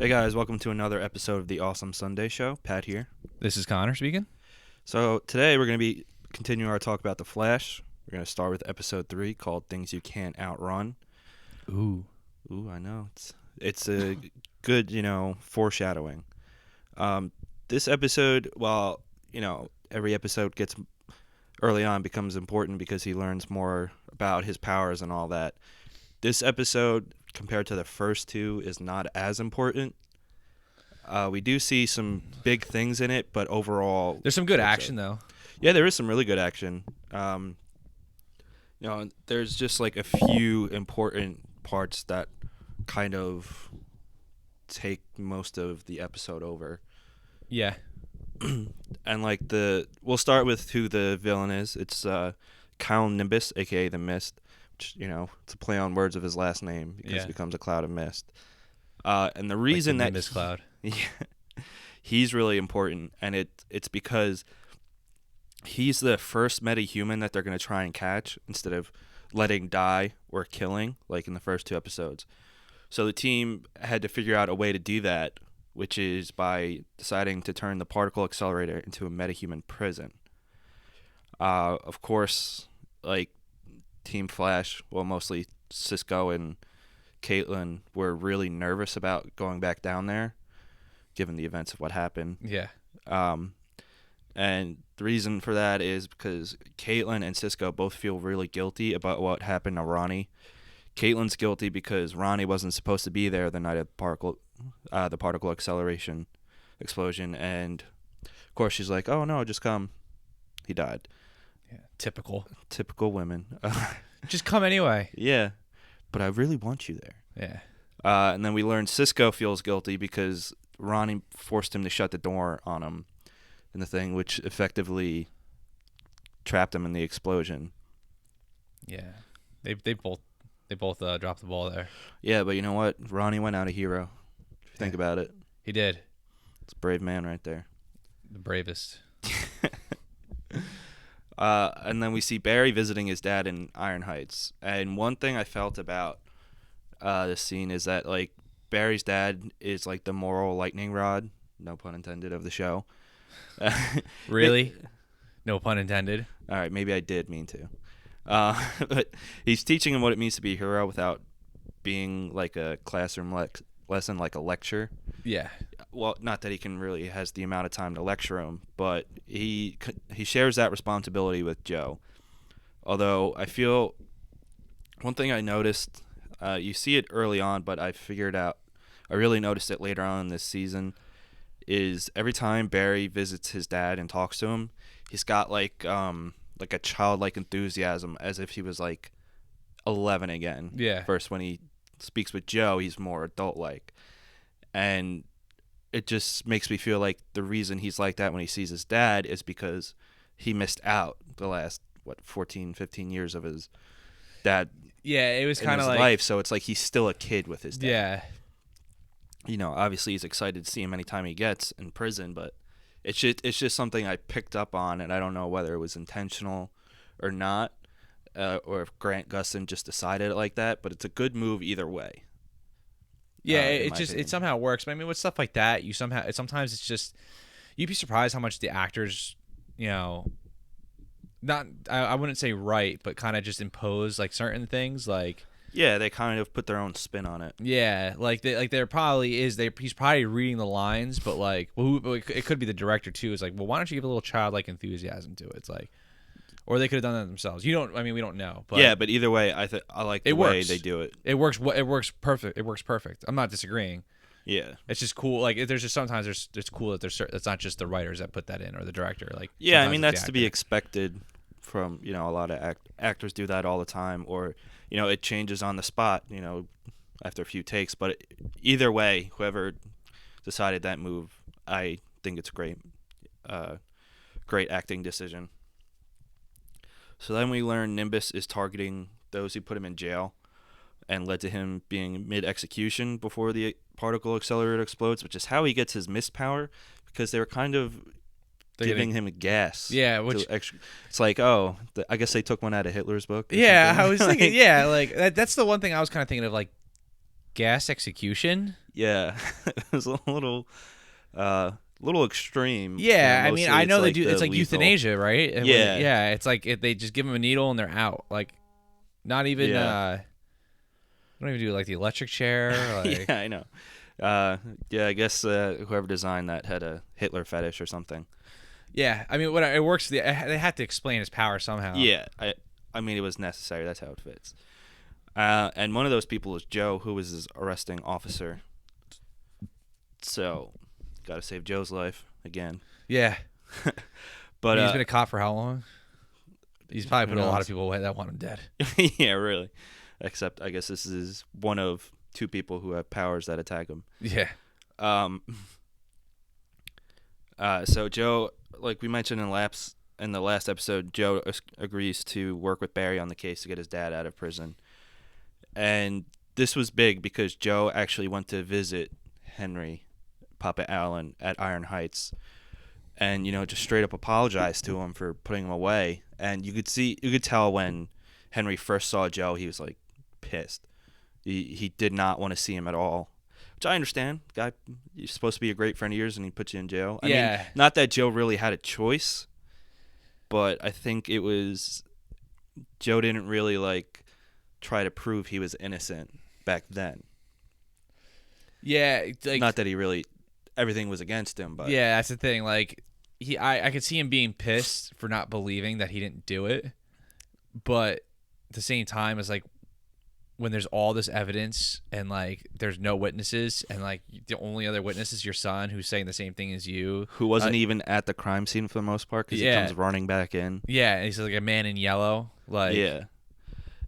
Hey guys, welcome to another episode of the Awesome Sunday Show. Pat here. This is Connor speaking. So today we're going to be continuing our talk about The Flash. We're going to start with episode 3 called Things You Can't Outrun. Ooh, I know. It's a good, foreshadowing. This episode, every episode gets early on becomes important because he learns more about his powers and all that. This episode, compared to the first two, is not as important. We do see some big things in it, but overall, there's some good action though. Yeah, there is some really good action. There's just like a few important parts that kind of take most of the episode over. Yeah. And we'll start with who the villain is. It's Kyle Nimbus, aka the Mist. Which, it's a play on words of his last name because it becomes a cloud of mist. And the reason like the Nimbus cloud. Yeah, he's really important, and it's because he's the first metahuman that they're going to try and catch instead of letting die or killing like in the first two episodes. So the team had to figure out a way to do that, which is by deciding to turn the particle accelerator into a metahuman prison. Of course, like Team Flash, well, mostly Cisco and Caitlin were really nervous about going back down there, given the events of what happened. Yeah. And the reason for that is because Caitlin and Cisco both feel really guilty about what happened to Ronnie. Caitlin's guilty because Ronnie wasn't supposed to be there the night of the particle acceleration explosion, and of course she's like, "Oh no, just come." He died. Yeah. Typical women. Just come anyway. Yeah, but I really want you there. Yeah. And then we learned Cisco feels guilty because Ronnie forced him to shut the door on him in the thing, which effectively trapped him in the explosion. Yeah. They both dropped the ball there. Yeah, but you know what? Ronnie went out a hero. If you think about it. He did. It's a brave man right there. The bravest. And then we see Barry visiting his dad in Iron Heights. And one thing I felt about this scene is that like Barry's dad is like the moral lightning rod, no pun intended, of the show. Really? No pun intended. All right, maybe I did mean to. But he's teaching him what it means to be a hero without being like a classroom lesson, like a lecture. Yeah. Well, not that he has the amount of time to lecture him, but he shares that responsibility with Joe. Although I feel one thing I noticed, you see it early on, but I really noticed it later on in this season, is every time Barry visits his dad and talks to him, he's got like a childlike enthusiasm as if he was like 11 again. Yeah. First, when he speaks with Joe, he's more adult-like. And it just makes me feel like the reason he's like that when he sees his dad is because he missed out the last 14, 15 years of his dad. Yeah, it was kind of like life, so it's like he's still a kid with his dad. Yeah. Obviously he's excited to see him anytime he gets in prison, but it's just something I picked up on, and I don't know whether it was intentional or not, or if Grant Gustin just decided it like that, but it's a good move either way. Yeah, it somehow works. But I mean, with stuff like that, sometimes it's just, you'd be surprised how much the actors, not I wouldn't say right, but kind of just impose like certain things, like yeah, they kind of put their own spin on it. Yeah, there probably is. He's probably reading the lines, but like, it could be the director too. It's like, well, why don't you give a little childlike enthusiasm to it? It's like, or they could have done that themselves. We don't know. But yeah, but either way, I like the way they do it. It works. It works perfect. It works perfect. I'm not disagreeing. Yeah, it's just cool. Like, there's just sometimes it's cool that it's not just the writers that put that in or the director. Like, yeah, I mean that's to be expected from a lot of actors do that all the time, or it changes on the spot, after a few takes. But either way, whoever decided that move, I think it's great acting decision. So then we learn Nimbus is targeting those who put him in jail, and led to him being mid-execution before the particle accelerator explodes, which is how he gets his mist power, because they were kind of giving him a gas. Yeah, which it's like, I guess they took one out of Hitler's book. Yeah, I was thinking, yeah, like that's the one thing I was kind of thinking of, like, gas execution. Yeah, it was a little extreme. Yeah, I mean, Mostly I it's know they like do. the It's like lethal. euthanasia, right? And Yeah, yeah, it's like if they just give them a needle and they're out. Like, not even. yeah, Don't even do like the electric chair. yeah. Like, I know. Yeah, I guess whoever designed that had a Hitler fetish or something. yeah. I mean, what it works. They had to explain his power somehow. Yeah, I mean, it was necessary. That's how it fits. And one of those people is Joe, who was his arresting officer. So, got to save Joe's life again. Yeah. But He's been a cop for how long? He's probably put a lot knows? of people away that want him dead. Yeah, really. Except I guess this is one of two people who have powers that attack him. Yeah. Um. So Joe, like we mentioned in the last episode, Joe agrees to work with Barry on the case to get his dad out of prison, and this was big because Joe actually went to visit Henry, Papa Allen, at Iron Heights, and just straight up apologized to him for putting him away. And you could tell when Henry first saw Joe, he was like pissed. He did not want to see him at all, which I understand. Guy, you're supposed to be a great friend of yours, and he put you in jail. I mean, not that Joe really had a choice, but I think it was Joe didn't really like try to prove he was innocent back then. Yeah. Like, Not that he really everything was against him, but yeah, that's the thing. Like, I could see him being pissed for not believing that he didn't do it, but at the same time, it's like when there's all this evidence and like there's no witnesses and like the only other witness is your son who's saying the same thing as you, who wasn't even at the crime scene for the most part because Yeah. he comes running back in. Yeah, and he's like a man in yellow, like Yeah,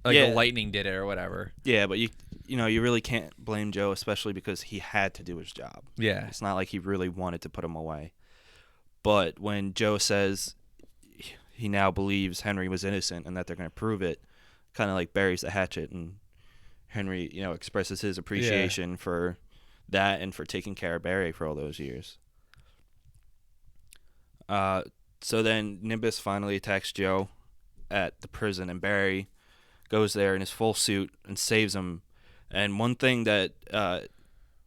like Yeah. the lightning did it or whatever. yeah, but you really can't blame Joe, especially because he had to do his job. Yeah, It's not like he really wanted to put him away. But when Joe says he now believes Henry was innocent and that they're going to prove it, kind of like buries the hatchet, and Henry, expresses his appreciation for that and for taking care of Barry for all those years. So then Nimbus finally attacks Joe at the prison, and Barry goes there in his full suit and saves him. And one thing that,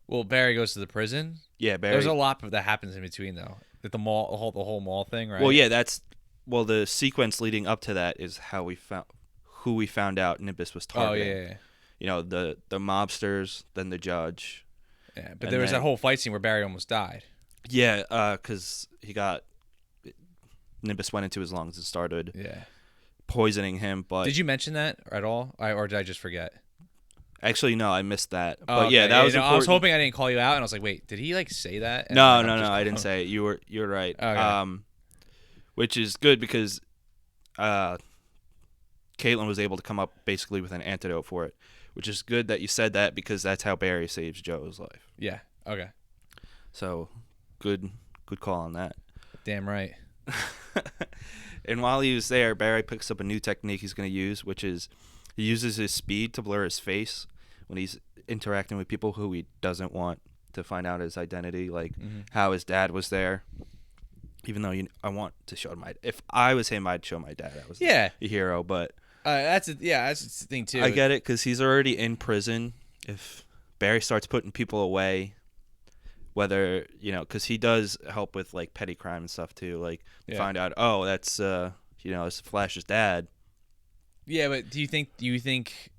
well, Barry goes to the prison. Barry. There's a lot that happens in between though. At the mall, the whole mall thing, right? Well, yeah, the sequence leading up to that is who we found out Nimbus was Oh targeting. yeah. The mobsters, then the judge. Yeah, but And there was then- that whole fight scene where Barry almost died. Yeah, because Nimbus went into his lungs and started Yeah. poisoning him. But Did you mention that at all, or did I just forget? actually, no, I missed that. Oh, But yeah, okay. that was no, important. I was hoping I didn't call you out, and I was like, wait, did he like say that? And No, then I'm just- I didn't say it. You're right. Okay. Which is good because Caitlin was able to come up basically with an antidote for it, which is good that you said that because that's how Barry saves Joe's life. Yeah. Okay. So, good call on that. Damn right. And while he was there, Barry picks up a new technique he's going to use, which is he uses his speed to blur his face when he's interacting with people who he doesn't want to find out his identity, like how his dad was there. Even though I want to show if I was him, I'd show my dad I was Yeah. a hero. But That's the thing too. I get it because he's already in prison. If Barry starts putting people away, whether because he does help with like petty crime and stuff too, like find out that's it's Flash's dad. Yeah, but do you think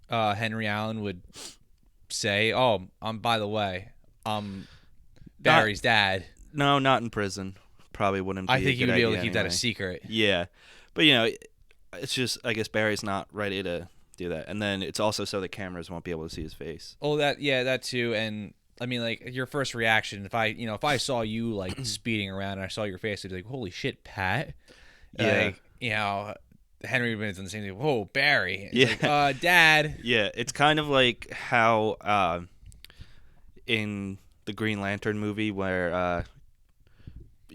Henry Allen would say, "Oh, by the way, Barry's dad"? No, not in prison. Probably wouldn't. Be I think a he good would be able to idea keep that a anyway. secret. Yeah, but it's just I guess Barry's not ready to do that, and then it's also so the cameras won't be able to see his face. Oh, that too, and I mean, like your first reaction, if I saw you like speeding around and I saw your face, I'd be like, "Holy shit, Pat!" Yeah. Like, Henry would have done the same thing. Whoa, Barry! It's Yeah. like, Dad. Yeah, it's kind of like how in the Green Lantern movie where Ryan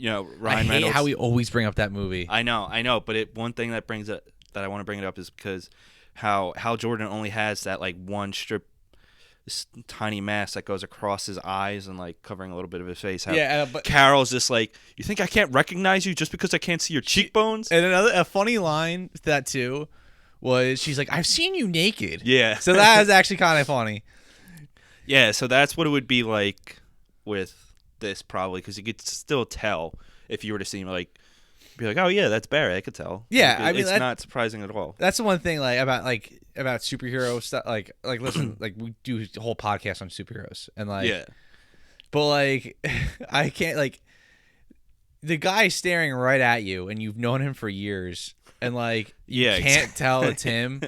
I hate Reynolds. how we always bring up that movie. I know, but one thing that I want to bring it up is because how Hal Jordan only has that like one strip, this tiny mask that goes across his eyes and like covering a little bit of his face. How but Carol's just like, you think I can't recognize you just because I can't see your cheekbones? and a funny line to that too was she's like, "I've seen you naked." Yeah. So that is actually kind of funny. Yeah, so that's what it would be like with this probably, because you could still tell if you were to see him, like, be like, oh yeah, that's Barry. I could tell. Yeah, Like, I mean it's not surprising at all. that's the one thing about superhero stuff. Like listen, like we do a whole podcast on superheroes, and like, Yeah, but like, I can't like the guy staring right at you, and you've known him for years, and like you yeah, can't tell it's him.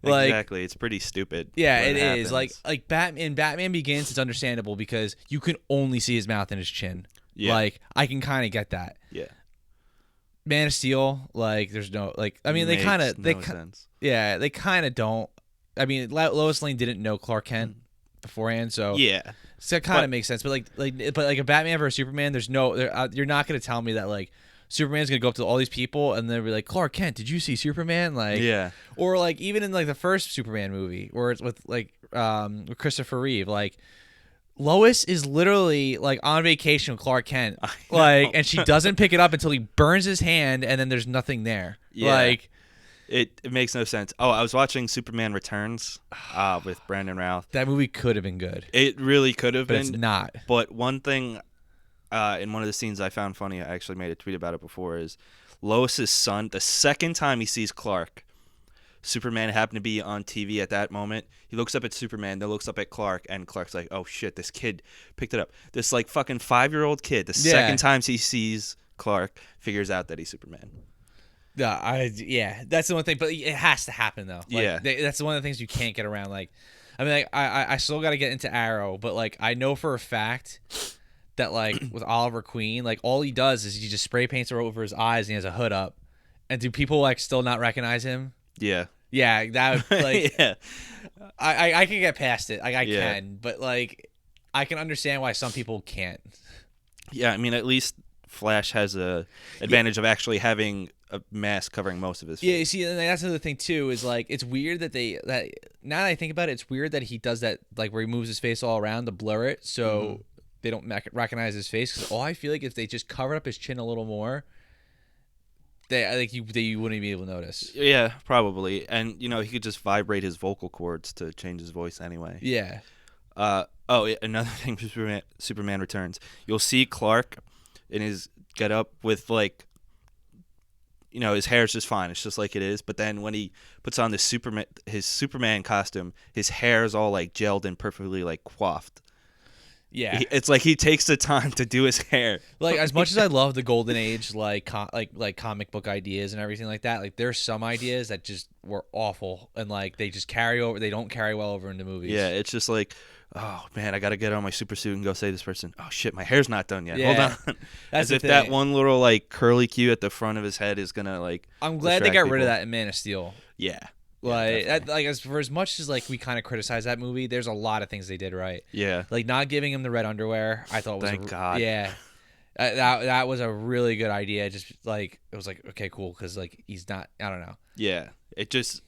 Like, exactly. It's pretty stupid. yeah, when it is. happens. Like Batman Begins, it's understandable because you can only see his mouth and his chin. Yeah. Like I can kind of get that. Yeah. Man of Steel, like there's no like. I mean, they kind of sense. yeah, they kind of don't. I mean, Lois Lane didn't know Clark Kent beforehand, so Yeah. so it kind of makes sense. But like a Batman versus Superman, there's no. You're not gonna tell me that like Superman's gonna go up to all these people and then be like, Clark Kent, did you see Superman? Like, Yeah. or like even in like the first Superman movie, where it's with with Christopher Reeve, like Lois is literally like on vacation with Clark Kent, like, and she doesn't pick it up until he burns his hand, and then there's nothing there. Yeah. Like, It makes no sense. Oh, I was watching Superman Returns with Brandon Routh. that movie could have been good, It really could have but been. it's not. But one thing in one of the scenes I found funny, I actually made a tweet about it before, is Lois's son, the second time he sees Clark, Superman happened to be on TV at that moment. He looks up at Superman, then looks up at Clark, and Clark's like, oh shit, this kid picked it up. This like fucking 5-year-old kid, the second time he sees Clark, figures out that he's Superman. Yeah, that's the one thing, but it has to happen though. Like, Yeah. That's one of the things you can't get around. Like, I mean, like, I still got to get into Arrow, but like I know for a fact that like with Oliver Queen, like all he does is he just spray paints her over his eyes and he has a hood up. And do people like still not recognize him? Yeah. Yeah, that would, like Yeah. I can get past it. Like I Yeah. can, but like I can understand why some people can't. Yeah, I mean, at least Flash has a advantage of actually having a mask covering most of his face. Yeah, you see, and that's another thing too. Is like it's weird that now that I think about it, it's weird that he does that, like where he moves his face all around to blur it, so they don't recognize his face. Because I feel like if they just covered up his chin a little more, I think you wouldn't be able to notice. Yeah, probably. And, you know, he could just vibrate his vocal cords to change his voice anyway. Yeah. Another thing for Superman Returns. You'll see Clark in his get-up with, like, you know, his hair's just fine. It's just like it is. But then when he puts on his Superman costume, his hair is all, like, gelled and perfectly, like, coiffed. Yeah. It's like he takes the time to do his hair. Like as much as I love the golden age, like comic book ideas and everything like that, like there's some ideas that just were awful and like they just carry over. They don't carry well over into movies. Yeah, it's just like, oh man, I gotta get on my super suit and go save this person. Oh shit, my hair's not done yet. Yeah. Hold on. That's As if that one little like curly cue at the front of his head is gonna like. I'm glad they distract got rid people. of that in Man of Steel. Yeah. Like definitely. like as much as like we kind of criticize that movie, there's a lot of things they did right. Yeah. Like not giving him the red underwear, I thought was Thank God. Yeah. That was a really good idea. Just like it was like okay, cool, because like he's not. I don't know. Yeah. It just,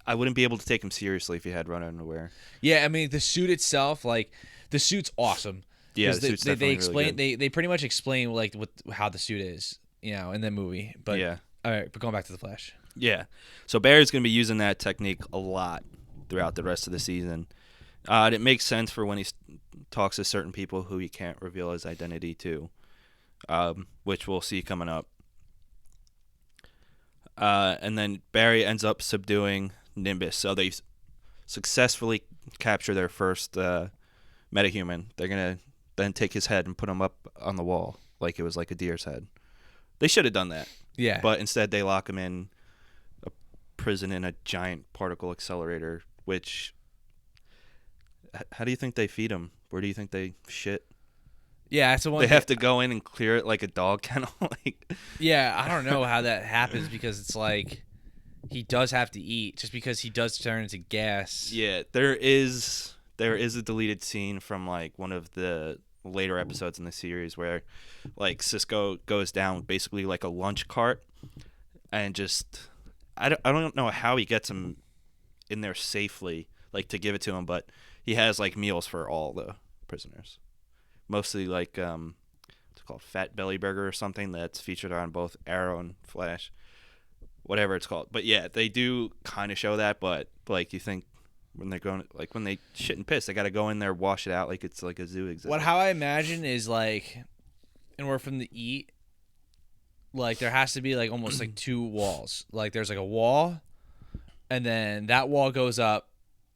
I wouldn't be able to take him seriously if he had run underwear. Yeah, I mean the suit itself, like the suit's awesome. Yeah, 'Cause the suit's they definitely explain really they pretty much explain like how the suit is, you know, in the movie. But Yeah. all right, but going back to the Flash. Yeah. So Barry's going to be using that technique a lot throughout the rest of the season. And it makes sense for when he talks to certain people who he can't reveal his identity to, which we'll see coming up. And then Barry ends up subduing Nimbus. So they successfully capture their first metahuman. They're going to then take his head and put him up on the wall like it was like a deer's head. They should have done that. Yeah. But instead they lock him in a prison in a giant particle accelerator, which how do you think they feed him? Where do you think they shit? Yeah, that's the one. They have to go in and clear it like a dog kennel. Like, Yeah, I don't know how that happens because it's like he does have to eat just because he does turn into gas. yeah, there is a deleted scene from like one of the later episodes in the series where like Cisco goes down basically like a lunch cart and just I don't know how he gets him in there safely, like to give it to him, but he has like meals for all the prisoners. Mostly like it's called Fat Belly Burger or something that's featured on both Arrow and Flash. Whatever it's called. But yeah, they do kind of show that, but like you think when they're going, like when they shit and piss, they got to go in there, wash it out like it's like a zoo exhibit. How I imagine is like, in order for them to eat, like there has to be like almost like two walls. Like there's like a wall, and then that wall goes up.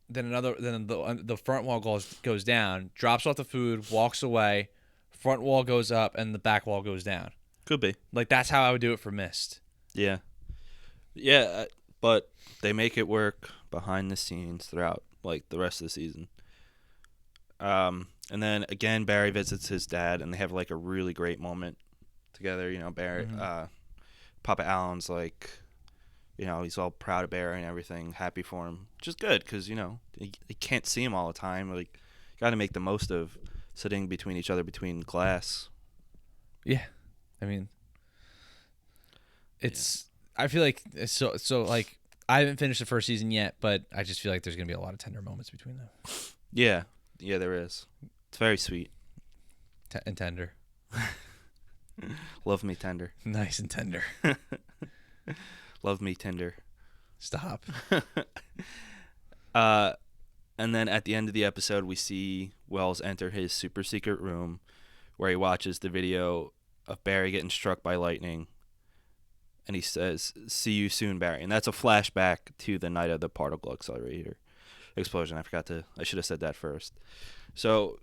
Then the front wall goes down, drops off the food, walks away. Front wall goes up, and the back wall goes down. Could be. Like that's how I would do it for Mist. Yeah. Yeah, but they make it work behind the scenes throughout like the rest of the season. And then again, Barry visits his dad, and they have like a really great moment together. You know, Barry, Papa Allen's like, you know, he's all proud of Barry and everything, happy for him, which is good because you know he can't see him all the time. Like, got to make the most of sitting between each other between glass. Yeah, I mean, it's. I feel like so like I haven't finished the first season yet, but I just feel like there's gonna be a lot of tender moments between them. Yeah, there is. It's very sweet. And tender. Love me tender. Nice and tender. Love me tender. Stop. And then at the end of the episode, we see Wells enter his super secret room where he watches the video of Barry getting struck by lightning. And he says, "See you soon, Barry." And that's a flashback to the night of the particle accelerator explosion. I should have said that first. So,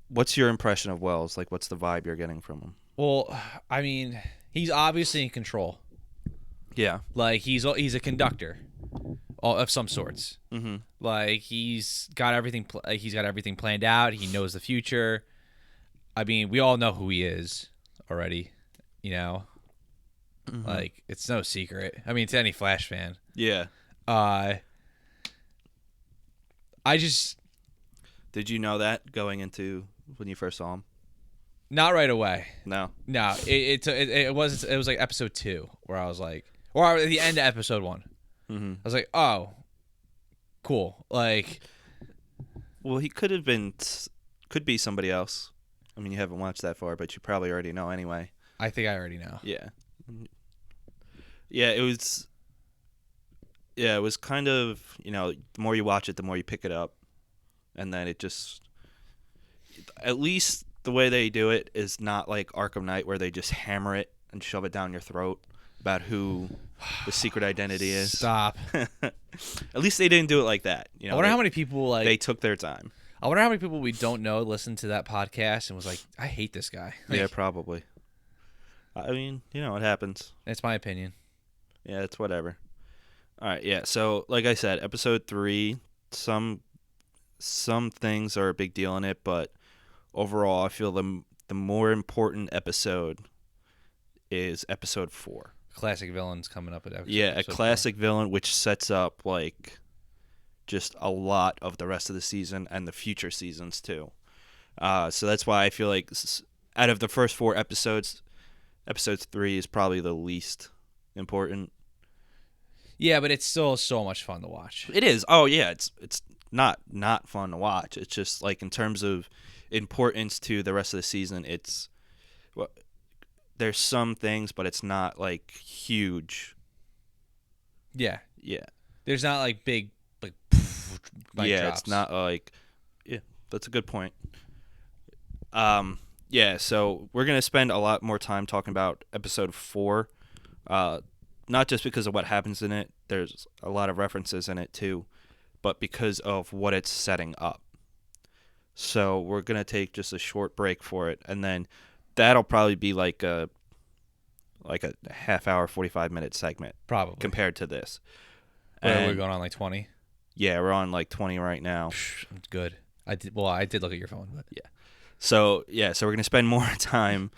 what's your impression of Wells? Like, what's the vibe you're getting from him? Well, I mean, he's obviously in control. Yeah. Like, he's a conductor of some sorts. Mm-hmm. Like, he's got everything planned out. He knows the future. I mean, we all know who he is already, you know? Mm-hmm. Like, it's no secret. I mean, to any Flash fan. Yeah. Did you know that going into when you first saw him? Not right away. No. It was like episode 2 where I was like, or at the end of episode 1. Mm-hmm. I was like, oh, cool. Like, well, he could be somebody else. I mean, you haven't watched that far, but you probably already know anyway. I think I already know. Yeah. Yeah, it was. Yeah, it was kind of, you know, the more you watch it, the more you pick it up. And then it just, at least the way they do it is not like Arkham Knight where they just hammer it and shove it down your throat about who the secret identity is. Stop. At least they didn't do it like that. You know, I wonder how many people they took their time. I wonder how many people we don't know listened to that podcast and was like, I hate this guy. Like, yeah, probably. I mean, you know, it happens. It's my opinion. Yeah, it's whatever. All right, yeah. So, like I said, episode 3, some things are a big deal in it, but overall, I feel the more important episode is episode 4. Classic villains coming up at episode. Yeah, a classic villain, which sets up like just a lot of the rest of the season and the future seasons too. So that's why I feel like out of the first 4 episodes, episode 3 is probably the least important. Yeah, but it's still so much fun to watch. It is. Oh yeah, it's not fun to watch. It's just like in terms of importance to the rest of the season, it's there's some things, but it's not like huge. Yeah. Yeah. There's not like big yeah, drops. It's not like that's a good point. Yeah, so we're going to spend a lot more time talking about episode 4. Not just because of what happens in it. There's a lot of references in it too, but because of what it's setting up. So we're going to take just a short break for it, and then that'll probably be like a half hour, 45-minute segment. Probably. Compared to this. We're going on like 20? Yeah, we're on like 20 right now. Good. I did look at your phone, but yeah. So we're going to spend more time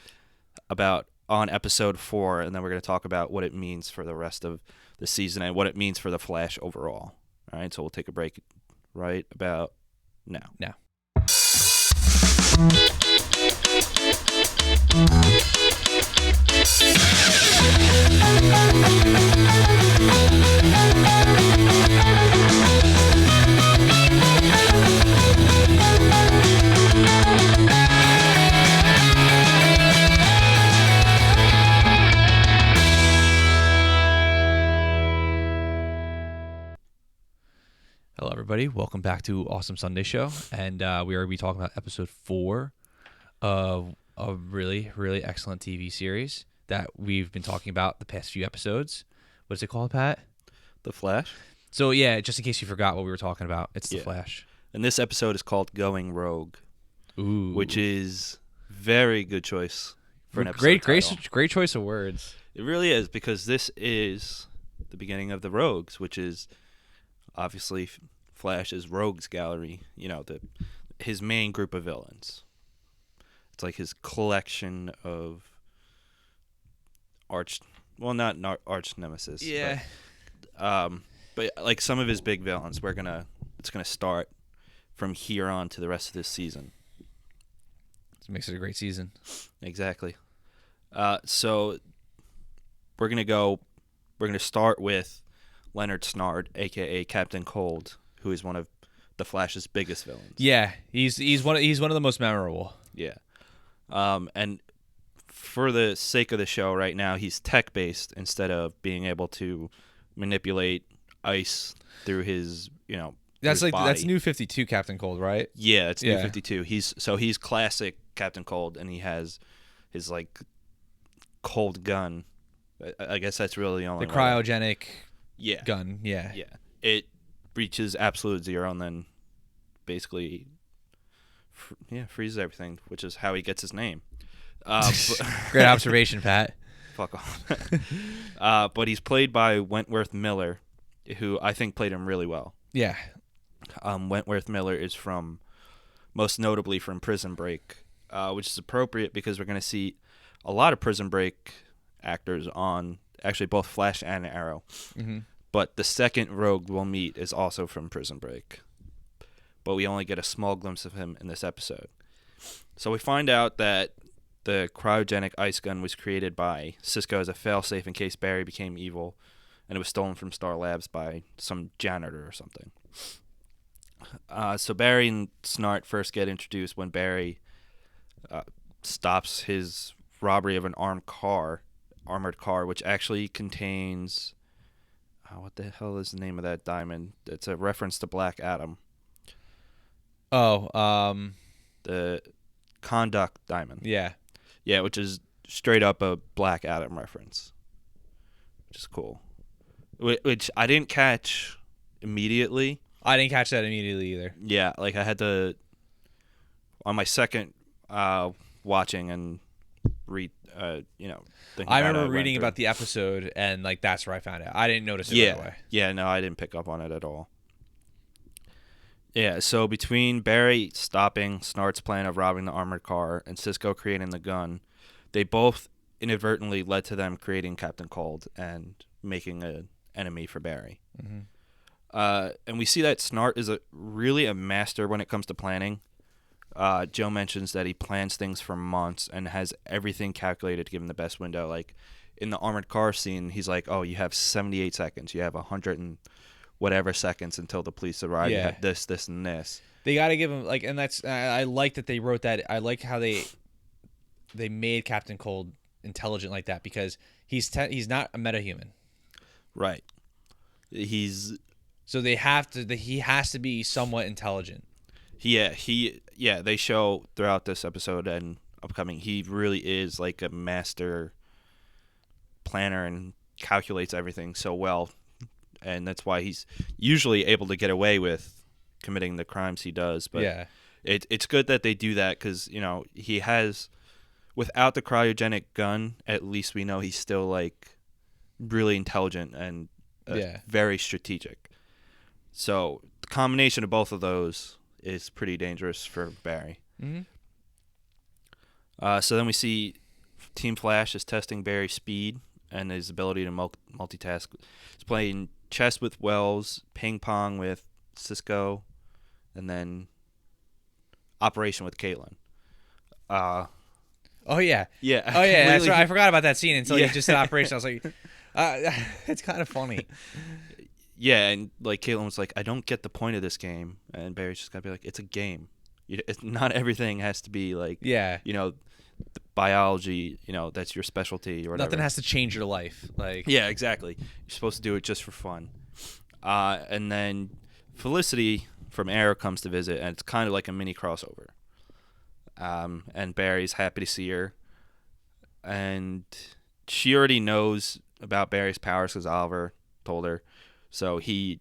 on episode 4, and then we're going to talk about what it means for the rest of the season and what it means for the Flash overall. All right, so we'll take a break right about now. Now. everybody. Welcome back to Awesome Sunday Show. And we are going to be talking about episode 4 of a really, really excellent TV series that we've been talking about the past few episodes. What's it called, Pat? The Flash. So, yeah, just in case you forgot what we were talking about, it's The Yeah. Flash. And this episode is called Going Rogue, Ooh. which is very good choice for an episode title. Great choice of words. It really is, because this is the beginning of the Rogues, which is obviously Flash's Rogues Gallery. You know, his main group of villains. It's like his collection of not arch nemesis. Yeah. But like some of his big villains, it's gonna start from here on to the rest of this season. This makes it a great season. Exactly. So we're gonna start with Leonard Snart, aka Captain Cold, who is one of the Flash's biggest villains. Yeah, he's one of the most memorable. Yeah. And for the sake of the show right now, he's tech based instead of being able to manipulate ice through his, That's his body. that's New 52 Captain Cold, right? Yeah, it's New Yeah. 52. He's classic Captain Cold, and he has his like cold gun. I guess that's really the only The way. cryogenic Yeah. gun, yeah. Yeah. It reaches absolute zero and then basically freezes everything, which is how he gets his name. Great observation, Pat. Fuck off. But he's played by Wentworth Miller, who I think played him really well. Yeah. Wentworth Miller is most notably from Prison Break, which is appropriate because we're going to see a lot of Prison Break actors on actually both Flash and Arrow. Mm-hmm. But the second Rogue we'll meet is also from Prison Break. But we only get a small glimpse of him in this episode. So we find out that the cryogenic ice gun was created by Cisco as a failsafe in case Barry became evil, and it was stolen from Star Labs by some janitor or something. So Barry and Snart first get introduced when Barry stops his robbery of an armored car, which actually contains what the hell is the name of that diamond? It's a reference to Black Adam. Oh, The conduct diamond. yeah. Yeah, which is straight up a Black Adam reference, which is cool. Which I didn't catch immediately. I didn't catch that immediately either. Yeah, like I had to on my second watching and read. Thinking I about it, remember went reading through. about the episode, and like that's where I found it. I didn't notice it Yeah, right away. yeah, no, I didn't pick up on it at all. Yeah, so between Barry stopping Snart's plan of robbing the armored car and Cisco creating the gun, they both inadvertently led to them creating Captain Cold and making an enemy for Barry. Mm-hmm. And we see that Snart is really a master when it comes to planning. Joe mentions that he plans things for months and has everything calculated to give him the best window. Like in the armored car scene, he's like, "Oh, you have 78 seconds. You have 100 and whatever seconds until the police arrive. Yeah. You have this, and this." They got to give him like, and that's I like that they wrote that. I like how they made Captain Cold intelligent like that because he's not a metahuman. Right. So he has to be somewhat intelligent. They show throughout this episode and upcoming, he really is like a master planner and calculates everything so well. And that's why he's usually able to get away with committing the crimes he does. But yeah. It's good that they do that because, he has, without the cryogenic gun, at least we know he's still like really intelligent and very strategic. So the combination of both of those is pretty dangerous for Barry. Mm-hmm. So then we see Team Flash is testing Barry's speed and his ability to multitask. He's playing chess with Wells, ping pong with Cisco, and then Operation with Caitlin. Oh yeah. Yeah. Oh yeah. That's right. I forgot about that scene until you just said Operation. I was like, it's kind of funny. Yeah, and like Caitlin was like, "I don't get the point of this game," and Barry's just gotta be like, "It's a game. Not everything has to be like, biology. That's your specialty or whatever. Nothing has to change your life. Like, yeah, exactly. You're supposed to do it just for fun." And then Felicity from Arrow comes to visit, and it's kind of like a mini crossover. And Barry's happy to see her, and she already knows about Barry's powers because Oliver told her. So she's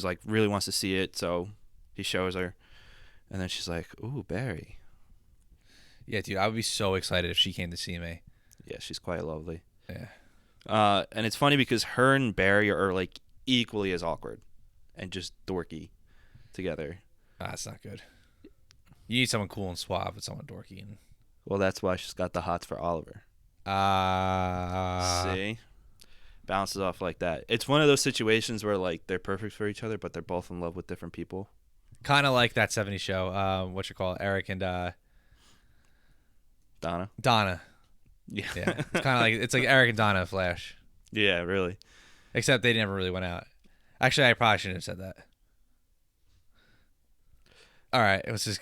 like really wants to see it, so he shows her, and then she's like, "Ooh, Barry." Yeah, dude, I would be so excited if she came to see me. Yeah, she's quite lovely. Yeah. And it's funny because her and Barry are like equally as awkward and just dorky together. That's not good. You need someone cool and suave, but someone dorky. Well, that's why she's got the hots for Oliver. See? Bounces off like that. It's one of those situations where like they're perfect for each other, but they're both in love with different people. Kind of like that 70s show. Eric and Donna. Yeah. Yeah. It's like Eric and Donna Flash. Yeah, really. Except they never really went out. Actually, I probably shouldn't have said that. All right, it was just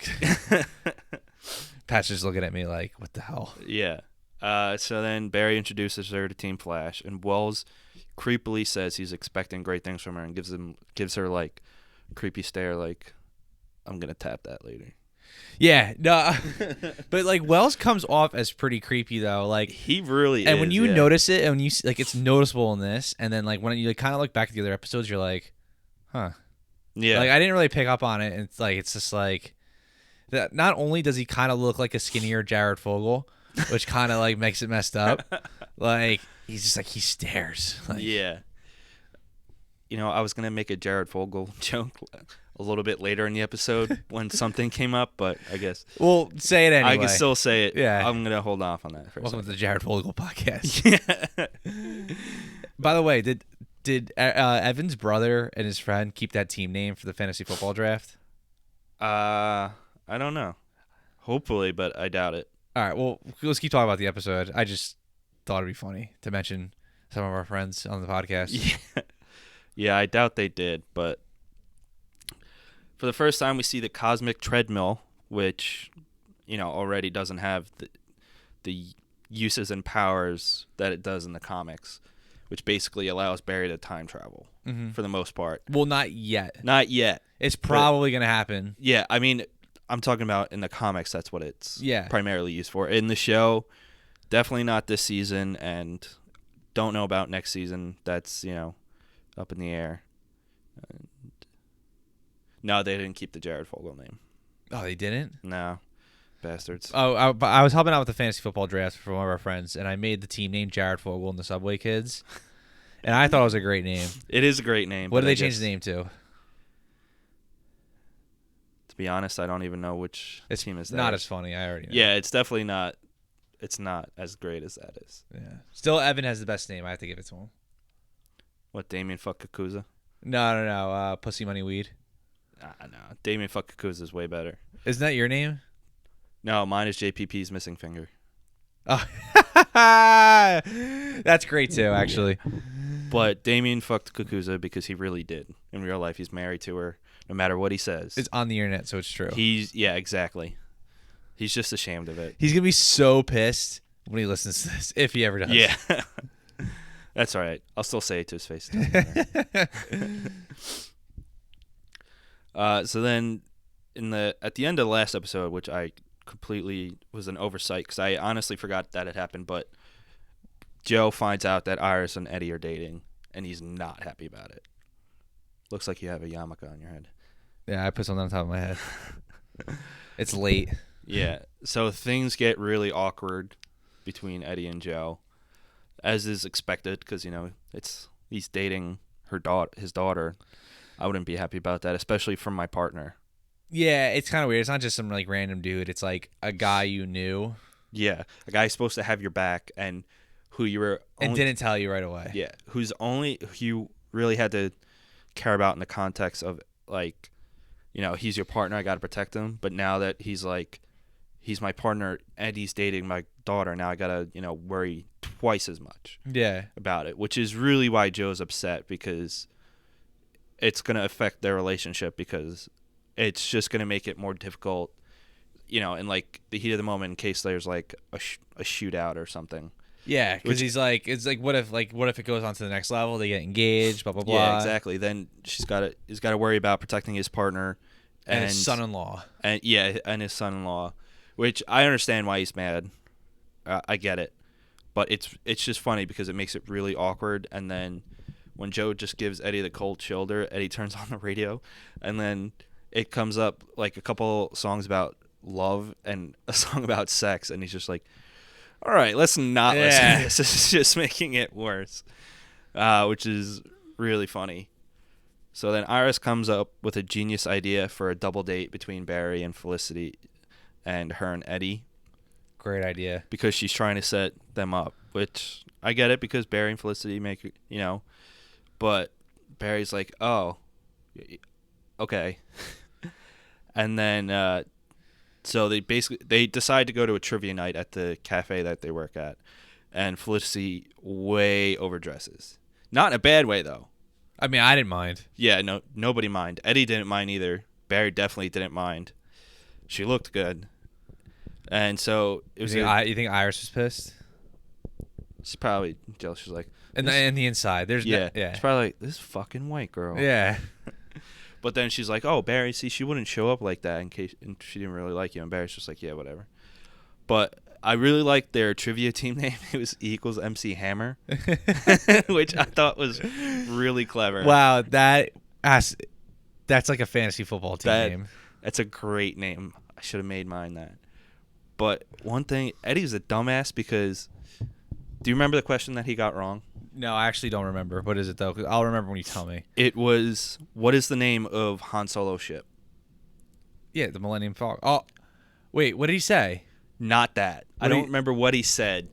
Pat's just looking at me like, what the hell? Yeah. So then Barry introduces her to Team Flash, and Wells creepily says he's expecting great things from her, and gives her like a creepy stare, like, "I'm gonna tap that later." Yeah, no, but like Wells comes off as pretty creepy though. Like he really and is. When you notice it, and when you like, it's noticeable in this, and then like when you kind of look back at the other episodes, you're like, huh. Yeah. Like I didn't really pick up on it. And it's just like that. Not only does he kind of look like a skinnier Jared Fogle, which kind of like makes it messed up. Like he's just like he stares. Like, yeah. I was gonna make a Jared Fogle joke a little bit later in the episode when something came up, but I guess well, say it anyway. I can still say it. Yeah. I'm gonna hold off on that for a Welcome second. to the Jared Fogle podcast. Yeah. By the way, did Evan's brother and his friend keep that team name for the fantasy football draft? I don't know. Hopefully, but I doubt it. All right, well, let's keep talking about the episode. I just thought it'd be funny to mention some of our friends on the podcast. Yeah. Yeah, I doubt they did, but for the first time we see the cosmic treadmill, which, already doesn't have the uses and powers that it does in the comics, which basically allows Barry to time travel for the most part. Well, not yet. Not yet. It's probably going to happen. Yeah, I mean, I'm talking about in the comics, that's what it's primarily used for. In the show, definitely not this season, and don't know about next season. That's, up in the air. No, they didn't keep the Jared Fogle name. Oh, they didn't? No. Bastards. Oh, I was helping out with the fantasy football draft for one of our friends, and I made the team name Jared Fogle and the Subway Kids, and I thought it was a great name. It is a great name. What did they change the name to? To be honest, I don't even know which team is that. Not as funny. I already know. Yeah, it's definitely not. It's not as great as that is. Yeah. Still, Evan has the best name. I have to give it to him. What, Damien Fuck Kakuza? No. Pussy Money Weed. No. Damien Fuck Kakuza is way better. Isn't that your name? No, mine is JPP's missing finger. Oh, that's great too, actually. But Damien fucked Kakuza because he really did. In real life, he's married to her, no matter what he says. It's on the internet, so it's true. Yeah, exactly. He's just ashamed of it. He's gonna be so pissed when he listens to this, if he ever does. Yeah. That's all right. I'll still say it to his face. So then, at the end of the last episode, which I completely was an oversight because I honestly forgot that had happened, but Joe finds out that Iris and Eddie are dating, and he's not happy about it. Looks like you have a yarmulke on your head. Yeah, I put something on top of my head. It's late. Yeah, so things get really awkward between Eddie and Joe, as is expected, because he's dating his daughter. I wouldn't be happy about that, especially from my partner. Yeah, it's kind of weird. It's not just some like random dude. It's like a guy you knew. Yeah, a guy supposed to have your back and who you were and didn't tell you right away. Yeah, who you really had to care about in the context of like, he's your partner. I got to protect him. But now that he's my partner and he's dating my daughter, now I gotta worry twice as much. Yeah, about it, which is really why Joe's upset, because it's gonna affect their relationship, because it's just gonna make it more difficult, in like the heat of the moment, in case there's like a shootout or something. Yeah, because Which, he's like, it's like, what if it goes on to the next level? They get engaged, blah blah yeah, blah. exactly. Then he's got to worry about protecting his partner, And his and son-in-law. and his son-in-law, which I understand why he's mad. I get it, but it's just funny because it makes it really awkward. And then when Joe just gives Eddie the cold shoulder, Eddie turns on the radio, and then it comes up like a couple songs about love and a song about sex, and he's just like, all right, let's not listen to Yeah. this. This is just making it worse, which is really funny. So then Iris comes up with a genius idea for a double date between Barry and Felicity and her and Eddie Great idea. because she's trying to set them up, which I get it because Barry and Felicity make, but Barry's like, oh, okay. And then so they decide to go to a trivia night at the cafe that they work at, and Felicity way overdresses. Not in a bad way though. I mean, I didn't mind. Yeah, no, nobody mind. Eddie didn't mind either. Barry definitely didn't mind. She looked good, and so it was. You think Iris was pissed? She's probably jealous. She's like, And this- the inside, there's yeah, yeah, She's probably like, this fucking white girl. yeah. But then she's like, oh, Barry, see, she wouldn't show up like that in case and she didn't really like you. And Barry's just like, yeah, whatever. But I really liked their trivia team name. It was E equals MC Hammer, which I thought was really clever. Wow, that's like a fantasy football team name. That's a great name. I should have made mine that. But one thing, Eddie's a dumbass because do you remember the question that he got wrong? No, I actually don't remember. What is it though? 'Cause I'll remember when you tell me. It was, what is the name of Han Solo's ship? Yeah, the Millennium Falcon. Oh, wait, what did he say? Not that. I don't remember what he said.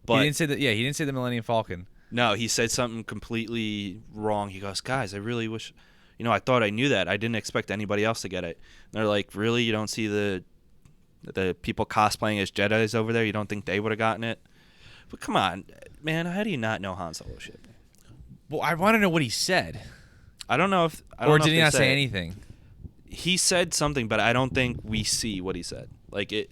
But He didn't say that. Yeah, he didn't say the Millennium Falcon. no, he said something completely wrong. He goes, guys, I really wish, I thought I knew that. I didn't expect anybody else to get it. And they're like, really? You don't see the people cosplaying as Jedis over there? You don't think they would have gotten it? But come on, man, how do you not know Han Solo's ship? Well, I want to know what he said. I don't know if Or did he not say anything? He said something, but I don't think we see what he said. Like it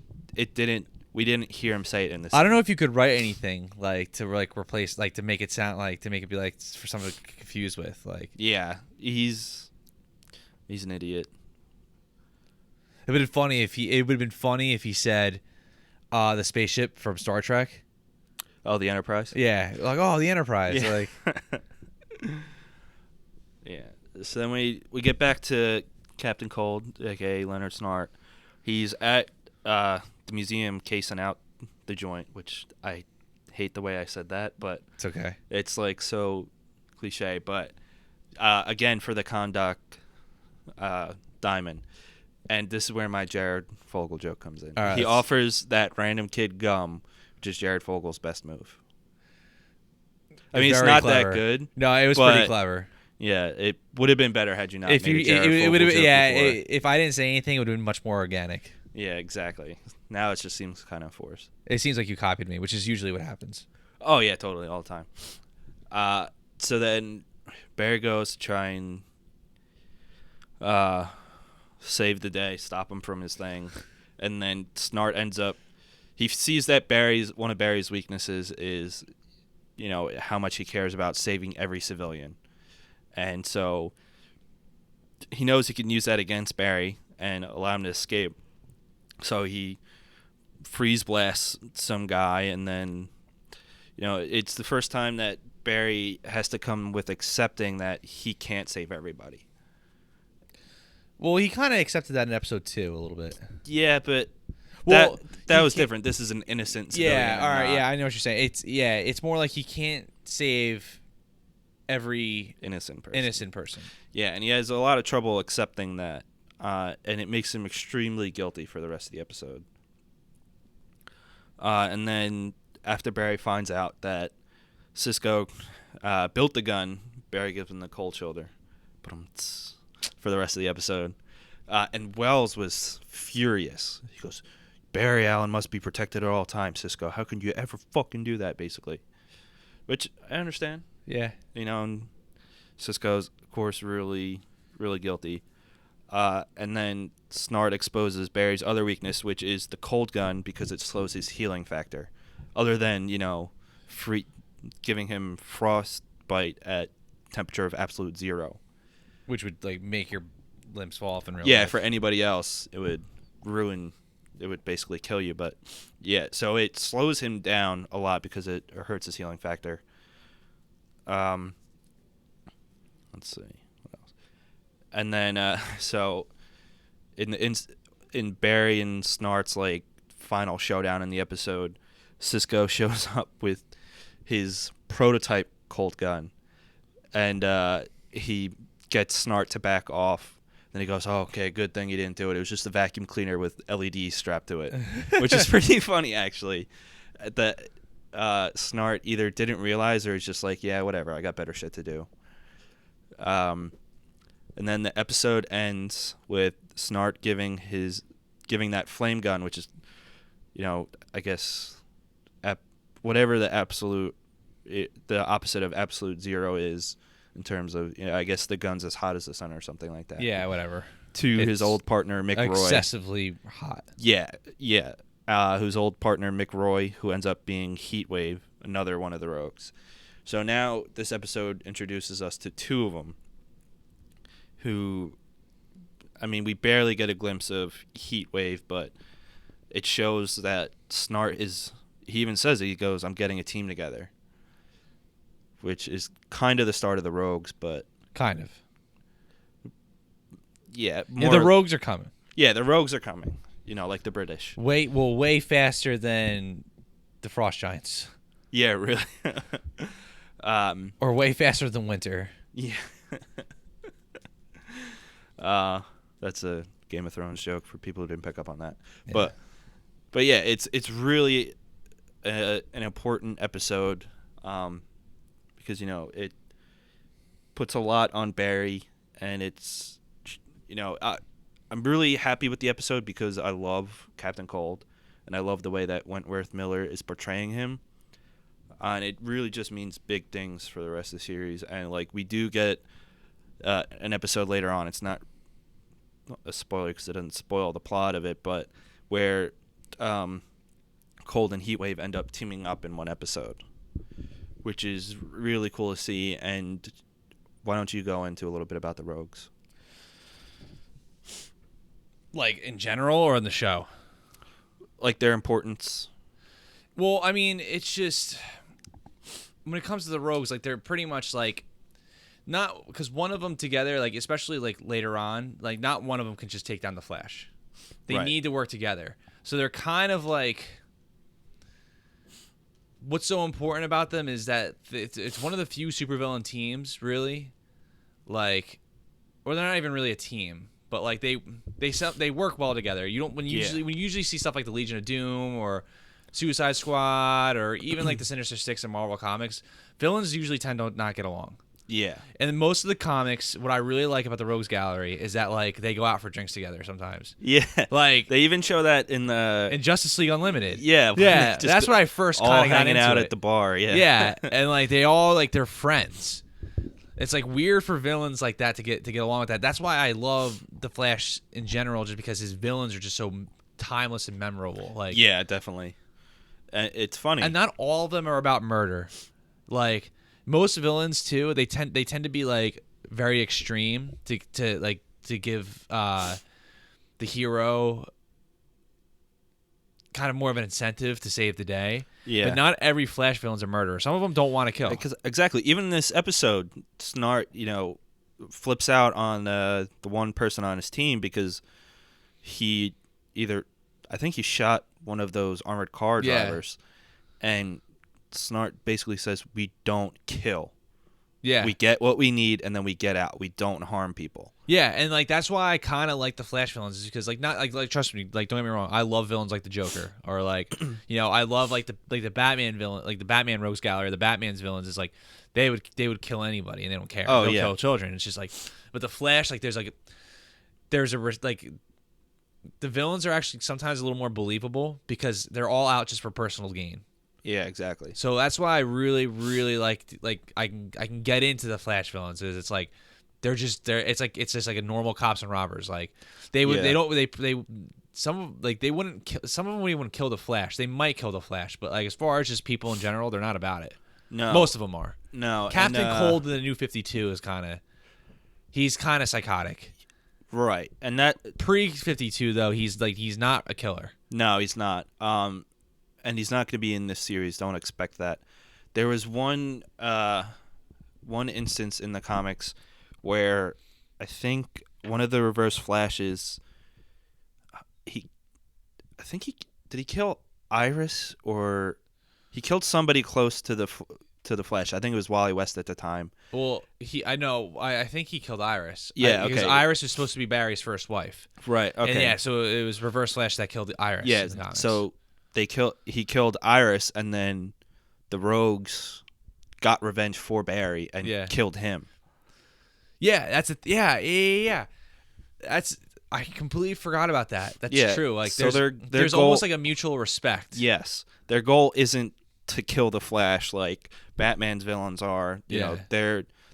didn't. We didn't hear him say it in this. I don't know if you could write anything like to like replace like to make it sound like to make it be like for someone to get confused with like. Yeah, he's an idiot. It would have been funny if he. It would have been funny if he said, "The spaceship from Star Trek." Oh, the Enterprise. Yeah, like the Enterprise. Yeah. Like, yeah. So then we get back to Captain Cold, aka Leonard Snart. He's at the museum casing out the joint, which I hate the way I said that, but it's okay. it's like so cliche. But again, for the conduct diamond, and this is where my Jared Fogle joke comes in. Right, he offers that random kid gum, which is Jared Fogle's best move. I mean, it's Very not clever. that good. No, it was but pretty clever. Yeah, it would have been better had you not If made you, a Jared it Fogle would have, joke yeah. before. If I didn't say anything, it would have been much more organic. Yeah, exactly. Now it just seems kind of forced. It seems like you copied me, which is usually what happens. Oh yeah, totally, all the time. So then Barry goes to try and save the day, stop him from his thing, and then Snart ends up. He sees that one of Barry's weaknesses is, how much he cares about saving every civilian, and so he knows he can use that against Barry and allow him to escape. So he freeze blasts some guy, and then, it's the first time that Barry has to come with accepting that he can't save everybody. Well, he kind of accepted that in episode 2 a little bit. Yeah, but Well, that was different. This is an innocent civilian. Yeah, all right. not Yeah, I know what you're saying. It's more like he can't save every innocent person. Yeah, and he has a lot of trouble accepting that, and it makes him extremely guilty for the rest of the episode. And then after Barry finds out that Cisco built the gun, Barry gives him the cold shoulder for the rest of the episode. And Wells was furious. He goes, Barry Allen must be protected at all times, Cisco. How can you ever fucking do that, basically? Which I understand. Yeah. And Cisco's, of course, really, really guilty. And then Snart exposes Barry's other weakness, which is the cold gun, because it slows his healing factor. Other than, giving him frostbite at temperature of absolute 0. Which would like make your limbs fall off in real Yeah, life. for anybody else, it would basically kill you. But yeah, so it slows him down a lot because it hurts his healing factor. Let's see what else. And then so in Barry and Snart's like final showdown in the episode, Cisco shows up with his prototype Colt gun, and he gets Snart to back off. Then he goes, "Oh, okay, good thing you didn't do it. It was just a vacuum cleaner with LEDs strapped to it," which is pretty funny actually. That Snart either didn't realize or is just like, "Yeah, whatever. I got better shit to do." And then the episode ends with Snart giving that flame gun, which is, I guess, whatever the opposite of absolute 0 is in terms of, I guess the gun's as hot as the sun or something like that. Yeah, whatever. To his old partner Mick Roy. Excessively hot. Yeah. Whose old partner Mick Roy, who ends up being Heatwave, another one of the Rogues. So now this episode introduces us to 2 of them. Who, I mean, we barely get a glimpse of Heatwave, but it shows that Snart is. He even says it. He goes, "I'm getting a team together," which is kind of the start of the Rogues, but Kind of. yeah, The Rogues are coming. Yeah, the Rogues are coming. Like the British. Way faster than the Frost Giants. Yeah, really. Or way faster than Winter. Yeah. That's a Game of Thrones joke for people who didn't pick up on that. Yeah. But yeah, it's really an important episode because it puts a lot on Barry, and it's I'm really happy with the episode because I love Captain Cold, and I love the way that Wentworth Miller is portraying him. And it really just means big things for the rest of the series. And like we do get an episode later on. It's not a spoiler because it doesn't spoil the plot of it, but where Cold and Heatwave end up teaming up in one episode, which is really cool to see. And why don't you go into a little bit about the Rogues? Like in general or in the show? Like their importance. Well, I mean, it's just when it comes to the Rogues, like they're pretty much like not because one of them together, like especially like later on, like not one of them can just take down the Flash. They need to work together. So they're kind of like what's so important about them is that it's one of the few supervillain teams, really, like, or they're not even really a team, but like they work well together. You don't when you usually see stuff like the Legion of Doom or Suicide Squad or even like the Sinister Six in Marvel Comics, villains usually tend to not get along. Yeah. And in most of the comics, what I really like about the Rogues Gallery is that like they go out for drinks together sometimes. Yeah. Like they even show that in Justice League Unlimited. Yeah. Yeah. That's when I first kind of got hanging into out it. at the bar. Yeah. Yeah. And like they all like they're friends. It's like weird for villains like that to get along with that. That's why I love the Flash in general, just because his villains are just so timeless and memorable. Like yeah, definitely. It's funny. And not all of them are about murder. Like most villains too, they tend to be like very extreme to give the hero kind of more of an incentive to save the day. Yeah. But not every Flash villain's a murderer. Some of them don't want to kill. Exactly. Even in this episode, Snart, flips out on the one person on his team because I think he shot one of those armored car drivers, and Snart basically says, "We don't kill. Yeah, we get what we need, and then we get out. We don't harm people." Yeah, and like that's why I kind of like the Flash villains, is because like not like trust me, like don't get me wrong, I love villains like the Joker or like I love like the Batman villain, like the Batman Rogues Gallery, the Batman's villains is like they would kill anybody and they don't care. They'll kill children. It's just like, but the Flash, like there's the villains are actually sometimes a little more believable because they're all out just for personal gain. Yeah, exactly. So that's why I really, really like I can get into the Flash villains. Is it's like it's just like a normal cops and robbers. Like they they wouldn't kill, some of them wouldn't kill the Flash. They might kill the Flash, but like as far as just people in general, they're not about it. No, Most of them are. no. Captain Cold in the New 52 is he's kind of psychotic. Right, and that Pre 52 though, he's not a killer. no, he's not. And he's not going to be in this series. Don't expect that. There was one instance in the comics where I think one of the Reverse Flashes, did he kill Iris, or he killed somebody close to the Flash. I think it was Wally West at the time. Well, I think he killed Iris. Yeah, because okay. Iris was supposed to be Barry's first wife. Right. Okay. And yeah, so it was Reverse Flash that killed Iris. Yeah. In the comics. So he killed Iris, and then the Rogues got revenge for Barry and killed him. Yeah, that's it. Yeah. I completely forgot about that. That's true. Like, so there's almost like a mutual respect. Yes, their goal isn't to kill the Flash like Batman's villains are. You know,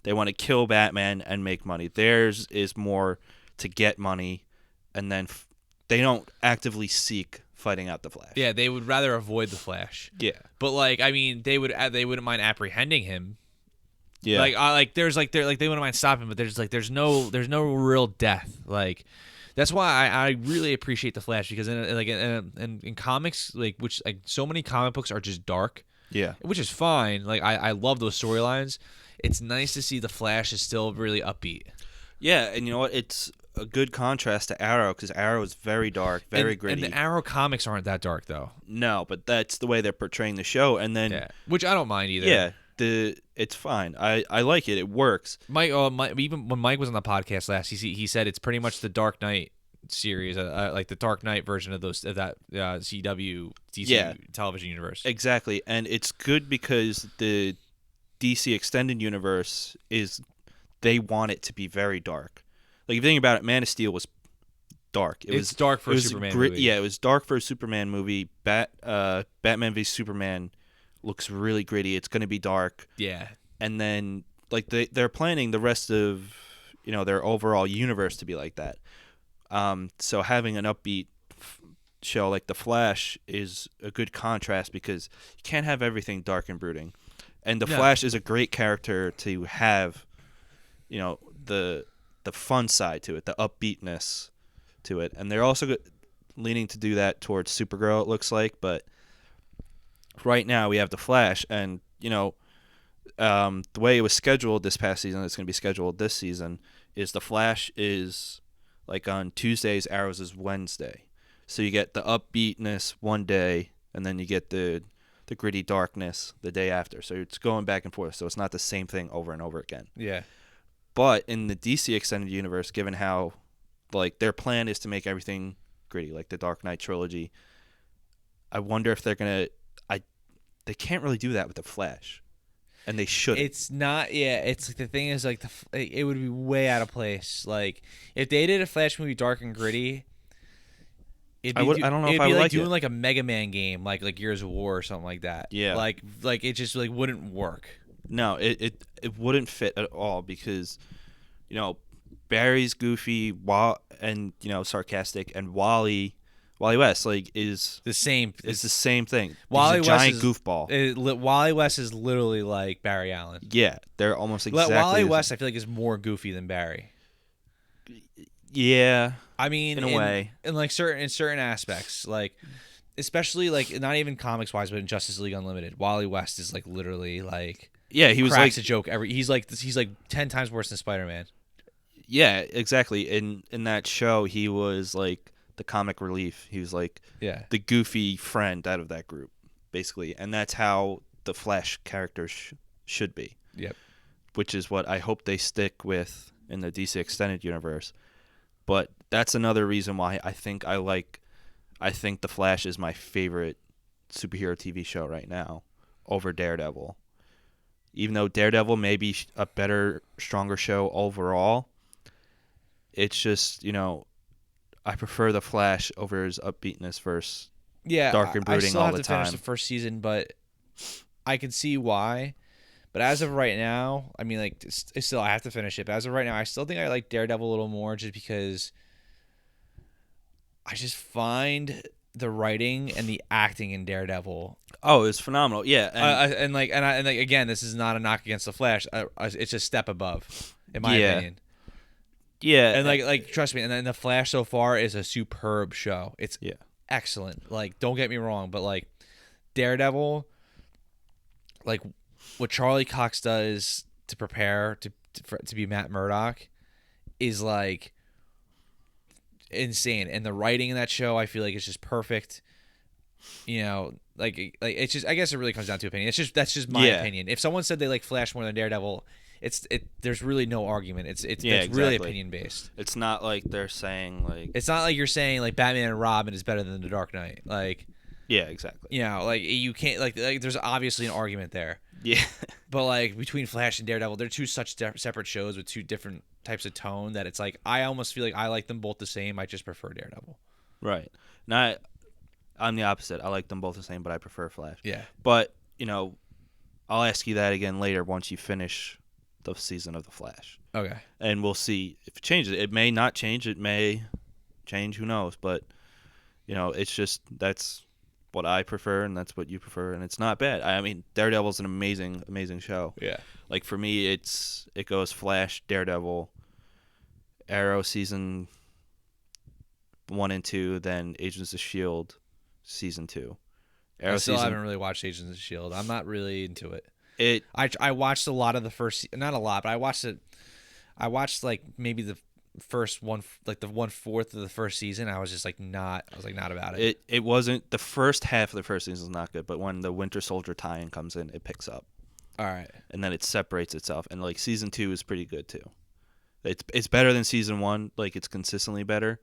they want to kill Batman and make money. Theirs is more to get money, and then they don't actively seek fighting out the Flash. Yeah, they would rather avoid the Flash. Yeah, but like, I mean, they wouldn't mind apprehending him. Yeah, they wouldn't mind stopping, but there's no real death. Like, that's why I really appreciate the Flash, because in comics, which so many comic books are just dark. Yeah, which is fine. Like, I love those storylines. It's nice to see the Flash is still really upbeat. Yeah, and you know what? It's a good contrast to Arrow, because Arrow is very dark, very gritty. And the Arrow comics aren't that dark though. No, but that's the way they're portraying the show, and then which I don't mind either. Yeah. It's fine. I like it. It works. Mike, even when Mike was on the podcast last, he said it's pretty much the Dark Knight series, like the Dark Knight version of that CW DC television universe. Exactly, and it's good because the DC extended universe they want it to be very dark. Like, if you think about it, Man of Steel was dark. It was dark for a Superman movie. Yeah, it was dark for a Superman movie. Batman v Superman looks really gritty. It's going to be dark. Yeah. And then they're planning the rest of their overall universe to be like that. So having an upbeat show like The Flash is a good contrast, because you can't have everything dark and brooding. And The Flash is a great character to have, the fun side to it, the upbeatness to it. And they're also leaning to do that towards Supergirl, it looks like, but right now we have The Flash, and the way it was scheduled this past season, it's going to be scheduled this season, is The Flash is like on Tuesdays, Arrows is Wednesday. So you get the upbeatness one day, and then you get the gritty darkness the day after. So it's going back and forth. So it's not the same thing over and over again. Yeah. But in the DC extended universe, given how their plan is to make everything gritty, like the Dark Knight trilogy, I wonder if they're going to they can't really do that with The Flash, and they shouldn't. It's not. Yeah, it's like the thing is it would be way out of place. Like, if they did a Flash movie dark and gritty, I don't know if I would like doing like a Mega Man game, like Gears of War or something like that. Yeah, like it just wouldn't work. No, it wouldn't fit at all, because Barry's goofy and sarcastic, and Wally West is the same. It's the same thing. Wally He's a giant goofball. Wally West is literally like Barry Allen. Yeah, they're almost exactly. Wally West, I feel like, is more goofy than Barry. Yeah, I mean, in a way, in certain aspects, like, especially like not even comics wise, but in Justice League Unlimited, Wally West is like literally like he was cracks a joke he's like 10 times worse than Spider-Man. Yeah, exactly. In that show, he was like the comic relief. He was like the goofy friend out of that group, basically, and that's how the Flash character should be. Yep. Which is what I hope they stick with in the DC extended universe. But that's another reason why I think the Flash is my favorite superhero TV show right now over Daredevil. Even though Daredevil may be a better, stronger show overall, it's just, I prefer the Flash over his upbeatness versus dark and brooding all the time. I still have to finish the first season, but I can see why. But as of right now, I mean, like, it's still, I have to finish it. But as of right now, I still think I like Daredevil a little more, just because I just find the writing and the acting in Daredevil. Oh, it's phenomenal. Yeah, and And like again, this is not a knock against the Flash. It's a step above, in my yeah, opinion. yeah, And like trust me, and then the Flash so far is a superb show. It's yeah, excellent. Like don't get me wrong, but like Daredevil, like what Charlie Cox does to prepare to be Matt Murdock is like insane. And the writing in that show, I feel like it's just perfect. You know, like it's just. I guess it really comes down to opinion. That's just my yeah, opinion. If someone said they like Flash more than Daredevil, there's really no argument. yeah. That's really Exactly. opinion based. It's not like they're saying like, It's not like you're saying like Batman and Robin is better than The Dark Knight. Like yeah, exactly. you know, like you can't like there's obviously an argument there. Yeah, But like between Flash and Daredevil, they're two such separate shows with two different types of tone that it's like I almost feel like I like them both the same. I just prefer Daredevil. right. Not. I'm the opposite. I like them both the same, but I prefer Flash. Yeah. But I'll ask you that again later once you finish the season of the Flash, Okay. and we'll see if it changes. It may not change. It may change. Who knows? But it's just that's what I prefer, and that's what you prefer, and it's not bad. I mean, Daredevil's an amazing, amazing show. Yeah. Like for me, it goes Flash, Daredevil, Arrow season 1 and 2, then Agents of S.H.I.E.L.D. season 2. I Arrow still season haven't really watched Agents of Shield. I'm not really into it. it I watched a lot of the first, not a lot, but I watched it. I watched like maybe the first one, like the 1/4 of the first season. I was just like not. I was like not about it. it wasn't the first half of the first season is not good, but when the Winter Soldier tie-in comes in, it picks up, All right. and then it separates itself. And like season 2 is pretty good too. It's better than season 1. Like it's consistently better,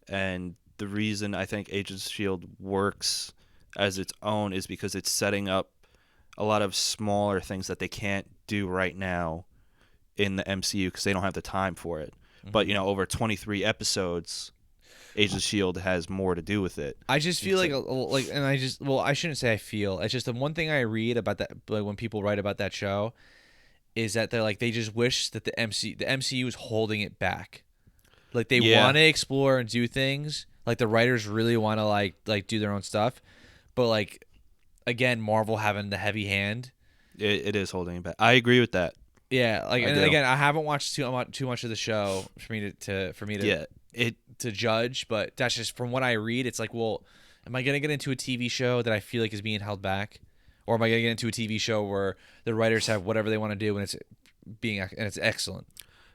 and the reason I think Agents of S.H.I.E.L.D. works as its own is because it's setting up a lot of smaller things that they can't do right now in the MCU because they don't have the time for it. But over 23 episodes, Agents of S.H.I.E.L.D. has more to do with it. I just feel like, and I just, well, I shouldn't say I feel. It's just the one thing I read about that, like when people write about that show, is that they're like they just wish that the MCU is holding it back. Like they Yeah, want to explore and do things. Like the writers really want to like do their own stuff, but like again, Marvel having the heavy hand. it is holding it back. I agree with that. Yeah, like I and do. again, I haven't watched too much of the show for me to Yeah, it to judge, but that's just from what I read. It's like, well, am I gonna get into a TV show that I feel like is being held back, or am I gonna get into a TV show where the writers have whatever they want to do and it's excellent?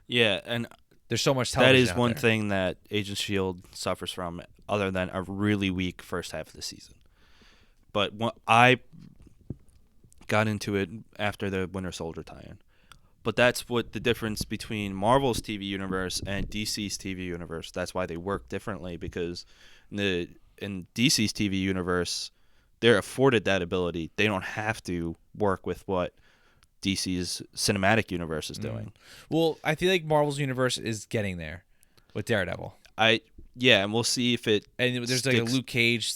yeah, and There's so much that television is out one there. thing that Agents of S.H.I.E.L.D. suffers from, other than a really weak first half of the season. But I got into it after the Winter Soldier tie-in. But that's what the difference between Marvel's TV universe and DC's TV universe. That's why they work differently, because in DC's TV universe, they're afforded that ability. They don't have to work with what DC's cinematic universe is doing. Well, I feel like Marvel's universe is getting there with Daredevil, And we'll see if it and there's like a sticks. Luke Cage.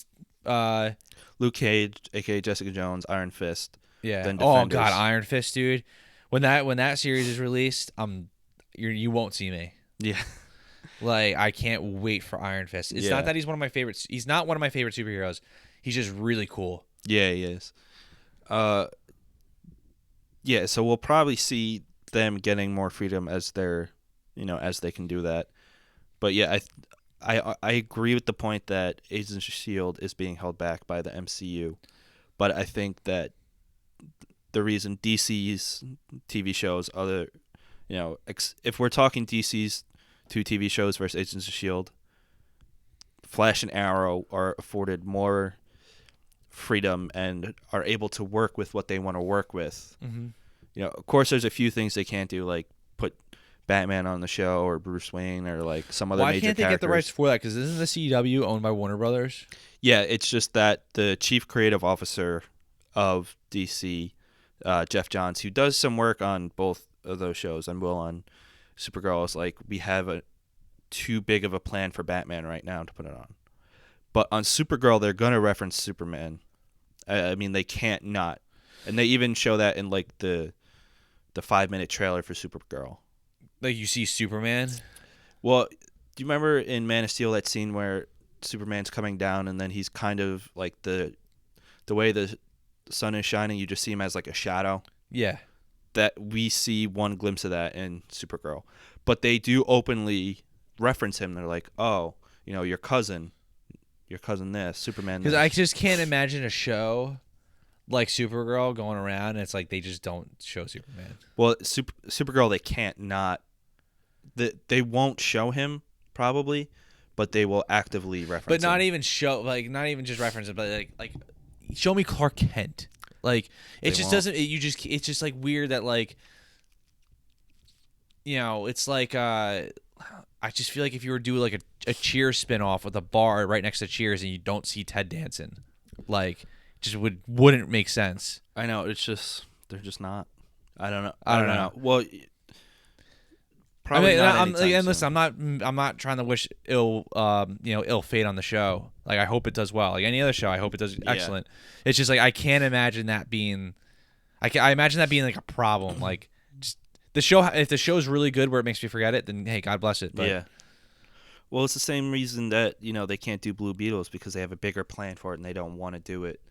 Luke Cage, aka Jessica Jones, Iron Fist. Yeah. Then Oh Defenders. God, Iron Fist, dude. When that series is released, you won't see me. Yeah. Like I can't wait for Iron Fist. It's Yeah. not that he's one of my favorites. He's not one of my favorite superheroes. He's just really cool. Yeah, he is. Yeah, so we'll probably see them getting more freedom as as they can do that. But yeah, I agree with the point that Agents of S.H.I.E.L.D. is being held back by the MCU, but I think that the reason DC's TV shows if we're talking DC's 2 TV shows versus Agents of S.H.I.E.L.D., Flash and Arrow are afforded more freedom and are able to work with what they want to work with. Mm-hmm. Of course, there's a few things they can't do, like put Batman on the show or Bruce Wayne or like some other Why major can't they characters. get the rights for that? Because isn't the CW owned by Warner Brothers? Yeah, it's just that the chief creative officer of DC, Jeff Johns, who does some work on both of those shows and will on Supergirl, is like, we have a too big of a plan for Batman right now to put it on. But on Supergirl, they're gonna reference Superman. I mean, they can't not, and they even show that in like the 5-minute trailer for Supergirl. Like you see Superman. Well, do you remember in Man of Steel that scene where Superman's coming down, and then he's kind of like the way the sun is shining. You just see him as like a shadow. Yeah. That we see one glimpse of that in Supergirl, but they do openly reference him. They're like, oh, your cousin this, Superman this. Because I just can't imagine a show like Supergirl going around and it's like they just don't show Superman. Well, Supergirl, they can't not. They won't show him probably, but they will actively reference. But not him. even show, like, not even just reference it, but like show me Clark Kent. Like, it just doesn't. It's just like weird that, like, it's like I just feel like if you were to do like a Cheers spinoff with a bar right next to Cheers and you don't see Ted Danson, like, just wouldn't make sense. I know, it's just they're just not. I don't know. I don't know. Well, probably not. And listen, I'm not trying to wish ill fate on the show. Like, I hope it does well. Like any other show, I hope it does excellent. It's just like I can't imagine that being. I imagine that being like a problem. Like, just the show. If the show's really good where it makes me forget it, then hey, God bless it. But, yeah. Well, it's the same reason that they can't do Blue Beetles, because they have a bigger plan for it and they don't want to do it.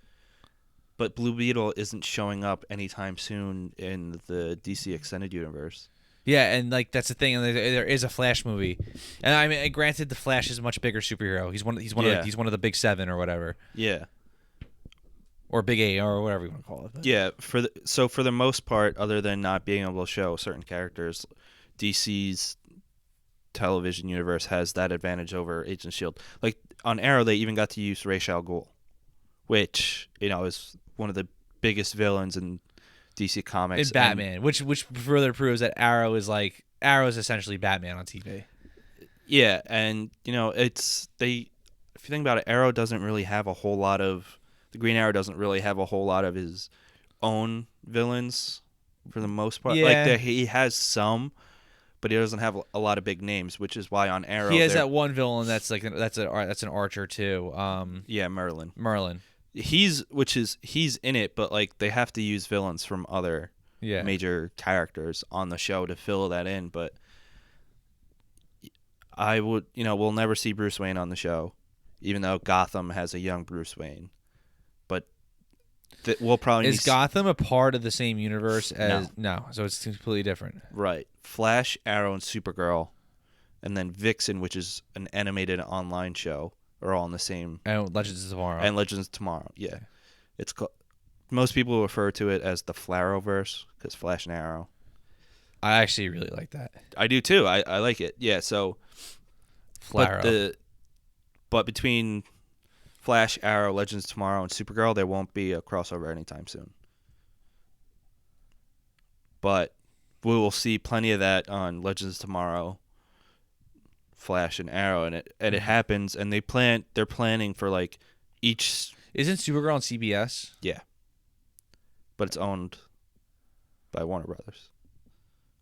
But Blue Beetle isn't showing up anytime soon in the DC Extended Universe. Yeah, and like that's the thing. And there is a Flash movie, and I mean, granted, the Flash is a much bigger superhero. He's one of the big seven or whatever. Yeah. Or Big A or whatever you want to call it. But. Yeah. For the most part, other than not being able to show certain characters, DC's television universe has that advantage over Agents of S.H.I.E.L.D. Like on Arrow, they even got to use Ra's-al-Ghul, which is one of the biggest villains in DC Comics. In Batman, which further proves that Arrow is essentially Batman on TV. Yeah, and if you think about it, Arrow doesn't really have a whole lot of the Green Arrow doesn't really have a whole lot of his own villains for the most part. Yeah. Like he has some, but he doesn't have a lot of big names, which is why on Arrow he has that one villain that's like that's an Archer too. Yeah, Merlin. He's in it, but like they have to use villains from other major characters on the show to fill that in. But I would, we'll never see Bruce Wayne on the show, even though Gotham has a young Bruce Wayne. But we'll probably is Gotham a part of the same universe as no? So it's completely different. Right. Flash, Arrow, and Supergirl, and then Vixen, which is an animated online show, are all in the same. And Legends of Tomorrow. Yeah. It's called. Most people refer to it as the Flarrowverse because Flash and Arrow. I actually really like that. I do too. I like it. Yeah. So. Flarrow. But between Flash, Arrow, Legends of Tomorrow, and Supergirl, there won't be a crossover anytime soon. But we will see plenty of that on Legends of Tomorrow, Flash, and Arrow, and it happens. And they're planning for like each. Isn't Supergirl on CBS? Yeah, but it's owned by Warner Brothers.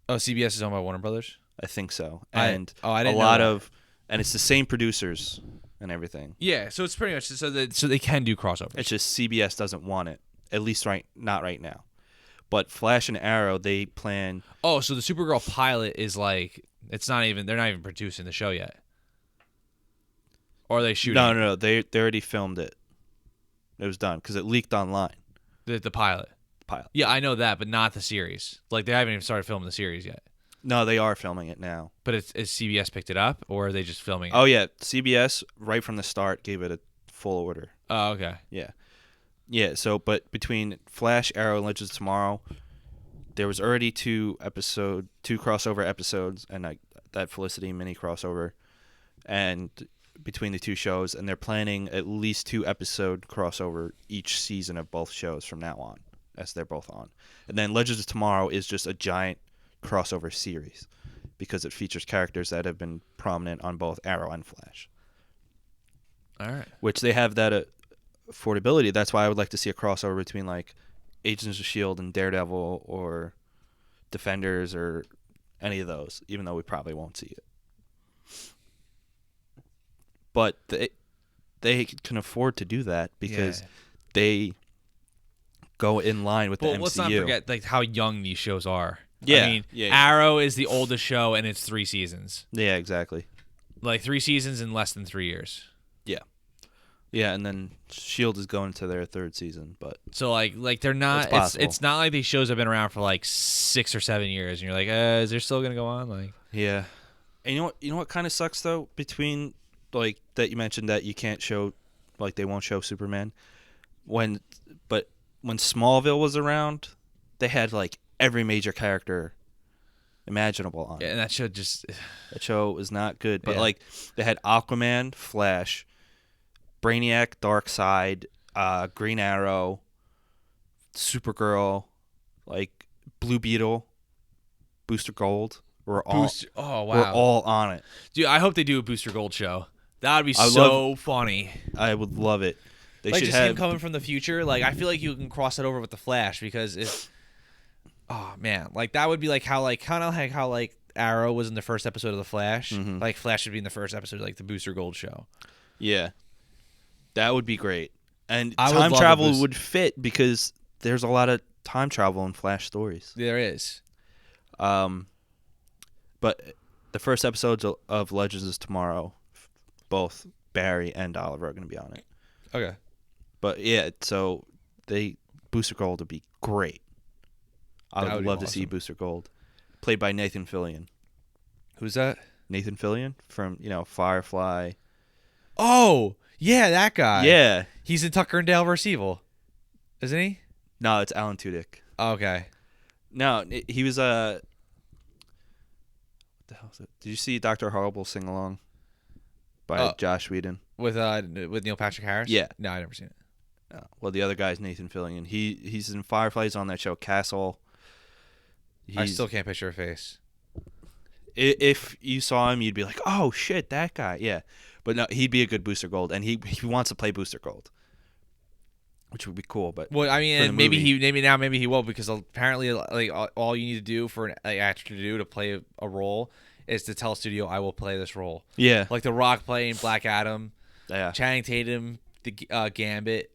Oh, CBS is owned by Warner Brothers? I think so. And I didn't know that. And it's the same producers and everything. Yeah, so it's pretty much so they can do crossovers. It's just CBS doesn't want it, at least not right now. But Flash and Arrow, they plan. Oh, so the Supergirl pilot is like they're not even producing the show yet. Or are they shooting? No. They already filmed it. It was done because it leaked online. The pilot. Yeah, I know that, but not the series. Like they haven't even started filming the series yet. No, they are filming it now. But is CBS picked it up, or are they just filming it? Oh yeah, CBS right from the start gave it a full order. Oh, okay. Yeah. So, but between Flash, Arrow, and Legends of Tomorrow, there was already two crossover episodes, and that Felicity mini crossover, and between the two shows, and they're planning at least 2-episode crossover each season of both shows from now on, as they're both on. And then Legends of Tomorrow is just a giant crossover series because it features characters that have been prominent on both Arrow and Flash. All right. Which they have that affordability. That's why I would like to see a crossover between like Agents of S.H.I.E.L.D. and Daredevil or Defenders or any of those, even though we probably won't see it. But they can afford to do that because they go in line with the MCU. Let's not forget like how young these shows are. Yeah. I mean, Arrow is the oldest show, and it's 3 seasons. Yeah, exactly. Like 3 seasons in less than 3 years. Yeah. Yeah, and then S.H.I.E.L.D. is going to their third season, but So like they're not. it's possible. It's not like these shows have been around for like 6 or 7 years, and you're like, is there still gonna go on? Like, yeah. And you know what kind of sucks though, between like that you mentioned that you can't show, like they won't show Superman when, but when Smallville was around, they had like every major character imaginable on yeah, it. and that show just. That show was not good, but Yeah. like they had Aquaman, Flash, Brainiac, Darkseid, Green Arrow, Supergirl, like Blue Beetle, Booster Gold. Oh We're wow, all on it. dude! I hope they do a Booster Gold show. That would be I so funny. I would love it. They Like should just him have. coming from the future. Like I feel like you can cross it over with the Flash because oh man, like that would be like how like kind of like how like Arrow was in the first episode of the Flash. Mhm. Like Flash would be in the first episode of like the Booster Gold show. Yeah, that would be great. And I would time love travel would fit because there's a lot of time travel in Flash stories. There is. But the first episodes of Legends is tomorrow. Both Barry and Oliver are going to be on it. Okay. But yeah, so Booster Gold would be great. I That would would be love to see awesome. Booster Gold, played by Nathan Fillion. Who's that? Nathan Fillion from Firefly. Oh yeah, that guy. Yeah, He's in Tucker and Dale vs. Evil, isn't he? no, it's Alan Tudyk. Okay. No, he was what the hell is it? Did you see Dr. Horrible sing along by Josh Whedon? With Neil Patrick Harris. Yeah. No, I never seen it. Well, the other guy's Nathan Fillion. He's in Firefly. He's on that show Castle. I still can't picture a face. If you saw him, you'd be like, "Oh shit, that guy." Yeah, but no, he'd be a good Booster Gold, and he wants to play Booster Gold, which would be cool. But Well, I mean, for the and maybe movie- maybe he will because apparently, like all you need to do for an actor to do to play a role is to tell a studio, "I will play this role." yeah, Like The Rock playing Black Adam, yeah, Channing Tatum, the Gambit.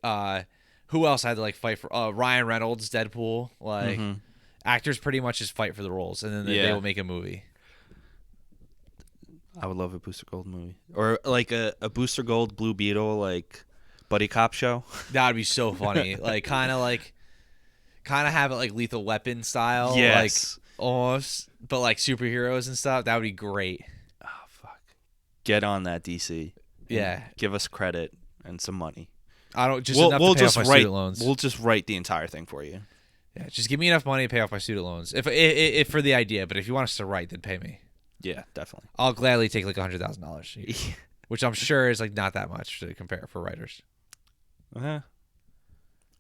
Who else had to like fight for? Ryan Reynolds, Deadpool. Like Mhm. actors pretty much just fight for the roles, and then they Yeah. will make a movie. I would love a Booster Gold movie, or like a Booster Gold Blue Beetle like buddy cop show. That would be so funny. Like kind of have it like Lethal Weapon style. Yes. Like almost, but like superheroes and stuff. That would be great. Oh fuck! Get on that, DC. And Yeah. give us credit and some money. I don't just We'll enough to pay just off my write. student loans. We'll just write the entire thing for you. Yeah, just give me enough money to pay off my student loans. If for the idea, but if you want us to write, then pay me. Yeah, definitely. I'll gladly take like $100,000, which I'm sure is like not that much to compare for writers. Uh-huh.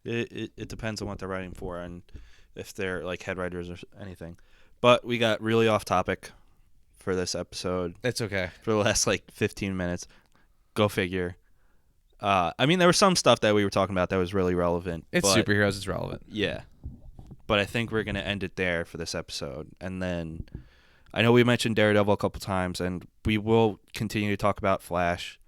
It depends on what they're writing for and if they're like head writers or anything. But we got really off topic for this episode It's okay. for the last like 15 minutes. Go figure. I mean, there was some stuff that we were talking about that was really relevant. It's but, superheroes. It's relevant. Yeah. But I think we're going to end it there for this episode. And then I know we mentioned Daredevil a couple times, and we will continue to talk about Flash.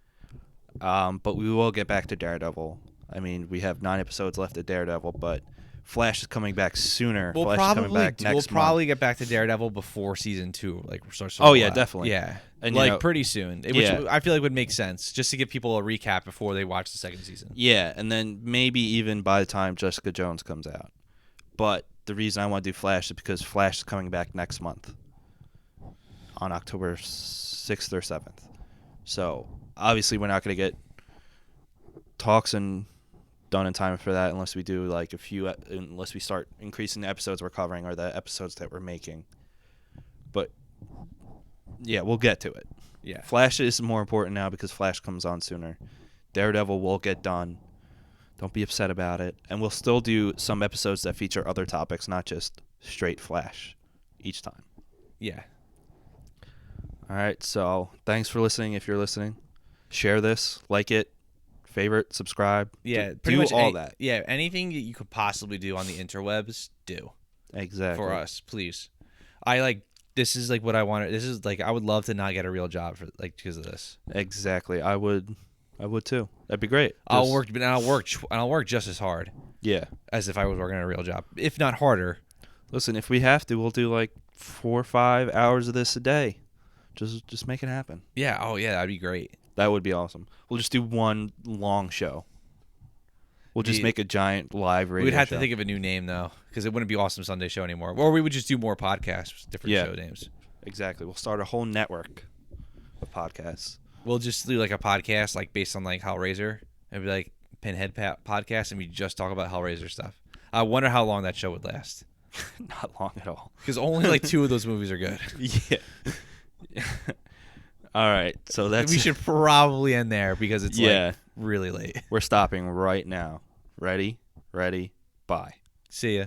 But we will get back to Daredevil. I mean, we have 9 episodes left of Daredevil, but Flash is coming back sooner. We'll Flash is coming back next probably month. get back to Daredevil before season 2. Like Oh, yeah, definitely. Yeah, And, like pretty soon. Which yeah. I feel like would make sense just to give people a recap before they watch the second season. Yeah, and then maybe even by the time Jessica Jones comes out. But the reason I want to do Flash is because Flash is coming back next month on October 6th or 7th. So, obviously, we're not going to get talks and done in time for that unless we do like unless we start increasing the episodes we're covering or the episodes that we're making. But yeah, we'll get to it. Yeah. Flash is more important now because Flash comes on sooner. Daredevil will get done. Don't be upset about it. And we'll still do some episodes that feature other topics, not just straight Flash each time. Yeah. All right, so thanks for listening. If you're listening, share this, like it, favorite, subscribe. Yeah, do much all that. Yeah, anything that you could possibly do on the interwebs, do Exactly. for us, please. This is like what I wanted. This is like I would love to not get a real job for like because of this. Exactly. I would too. That'd be great. I'll work just as hard Yeah. as if I was working a real job, if not harder. Listen, if we have to, we'll do like 4 or 5 hours of this a day. Just make it happen. Yeah. Oh yeah, that'd be great. That would be awesome. We'll just do one long show. We'll just make a giant live radio We'd have show. to think of a new name, though, because it wouldn't be Awesome Sunday Show anymore. Or we would just do more podcasts, different show names. Exactly. We'll start a whole network of podcasts. We'll just do like a podcast like based on like Hellraiser. It'd be like Pinhead Podcast, and we just talk about Hellraiser stuff. I wonder how long that show would last. Not long at all. Because only like 2 of those movies are good. Yeah. All right. So We should probably end there because it's like really late. We're stopping right now. Ready? Bye. See ya.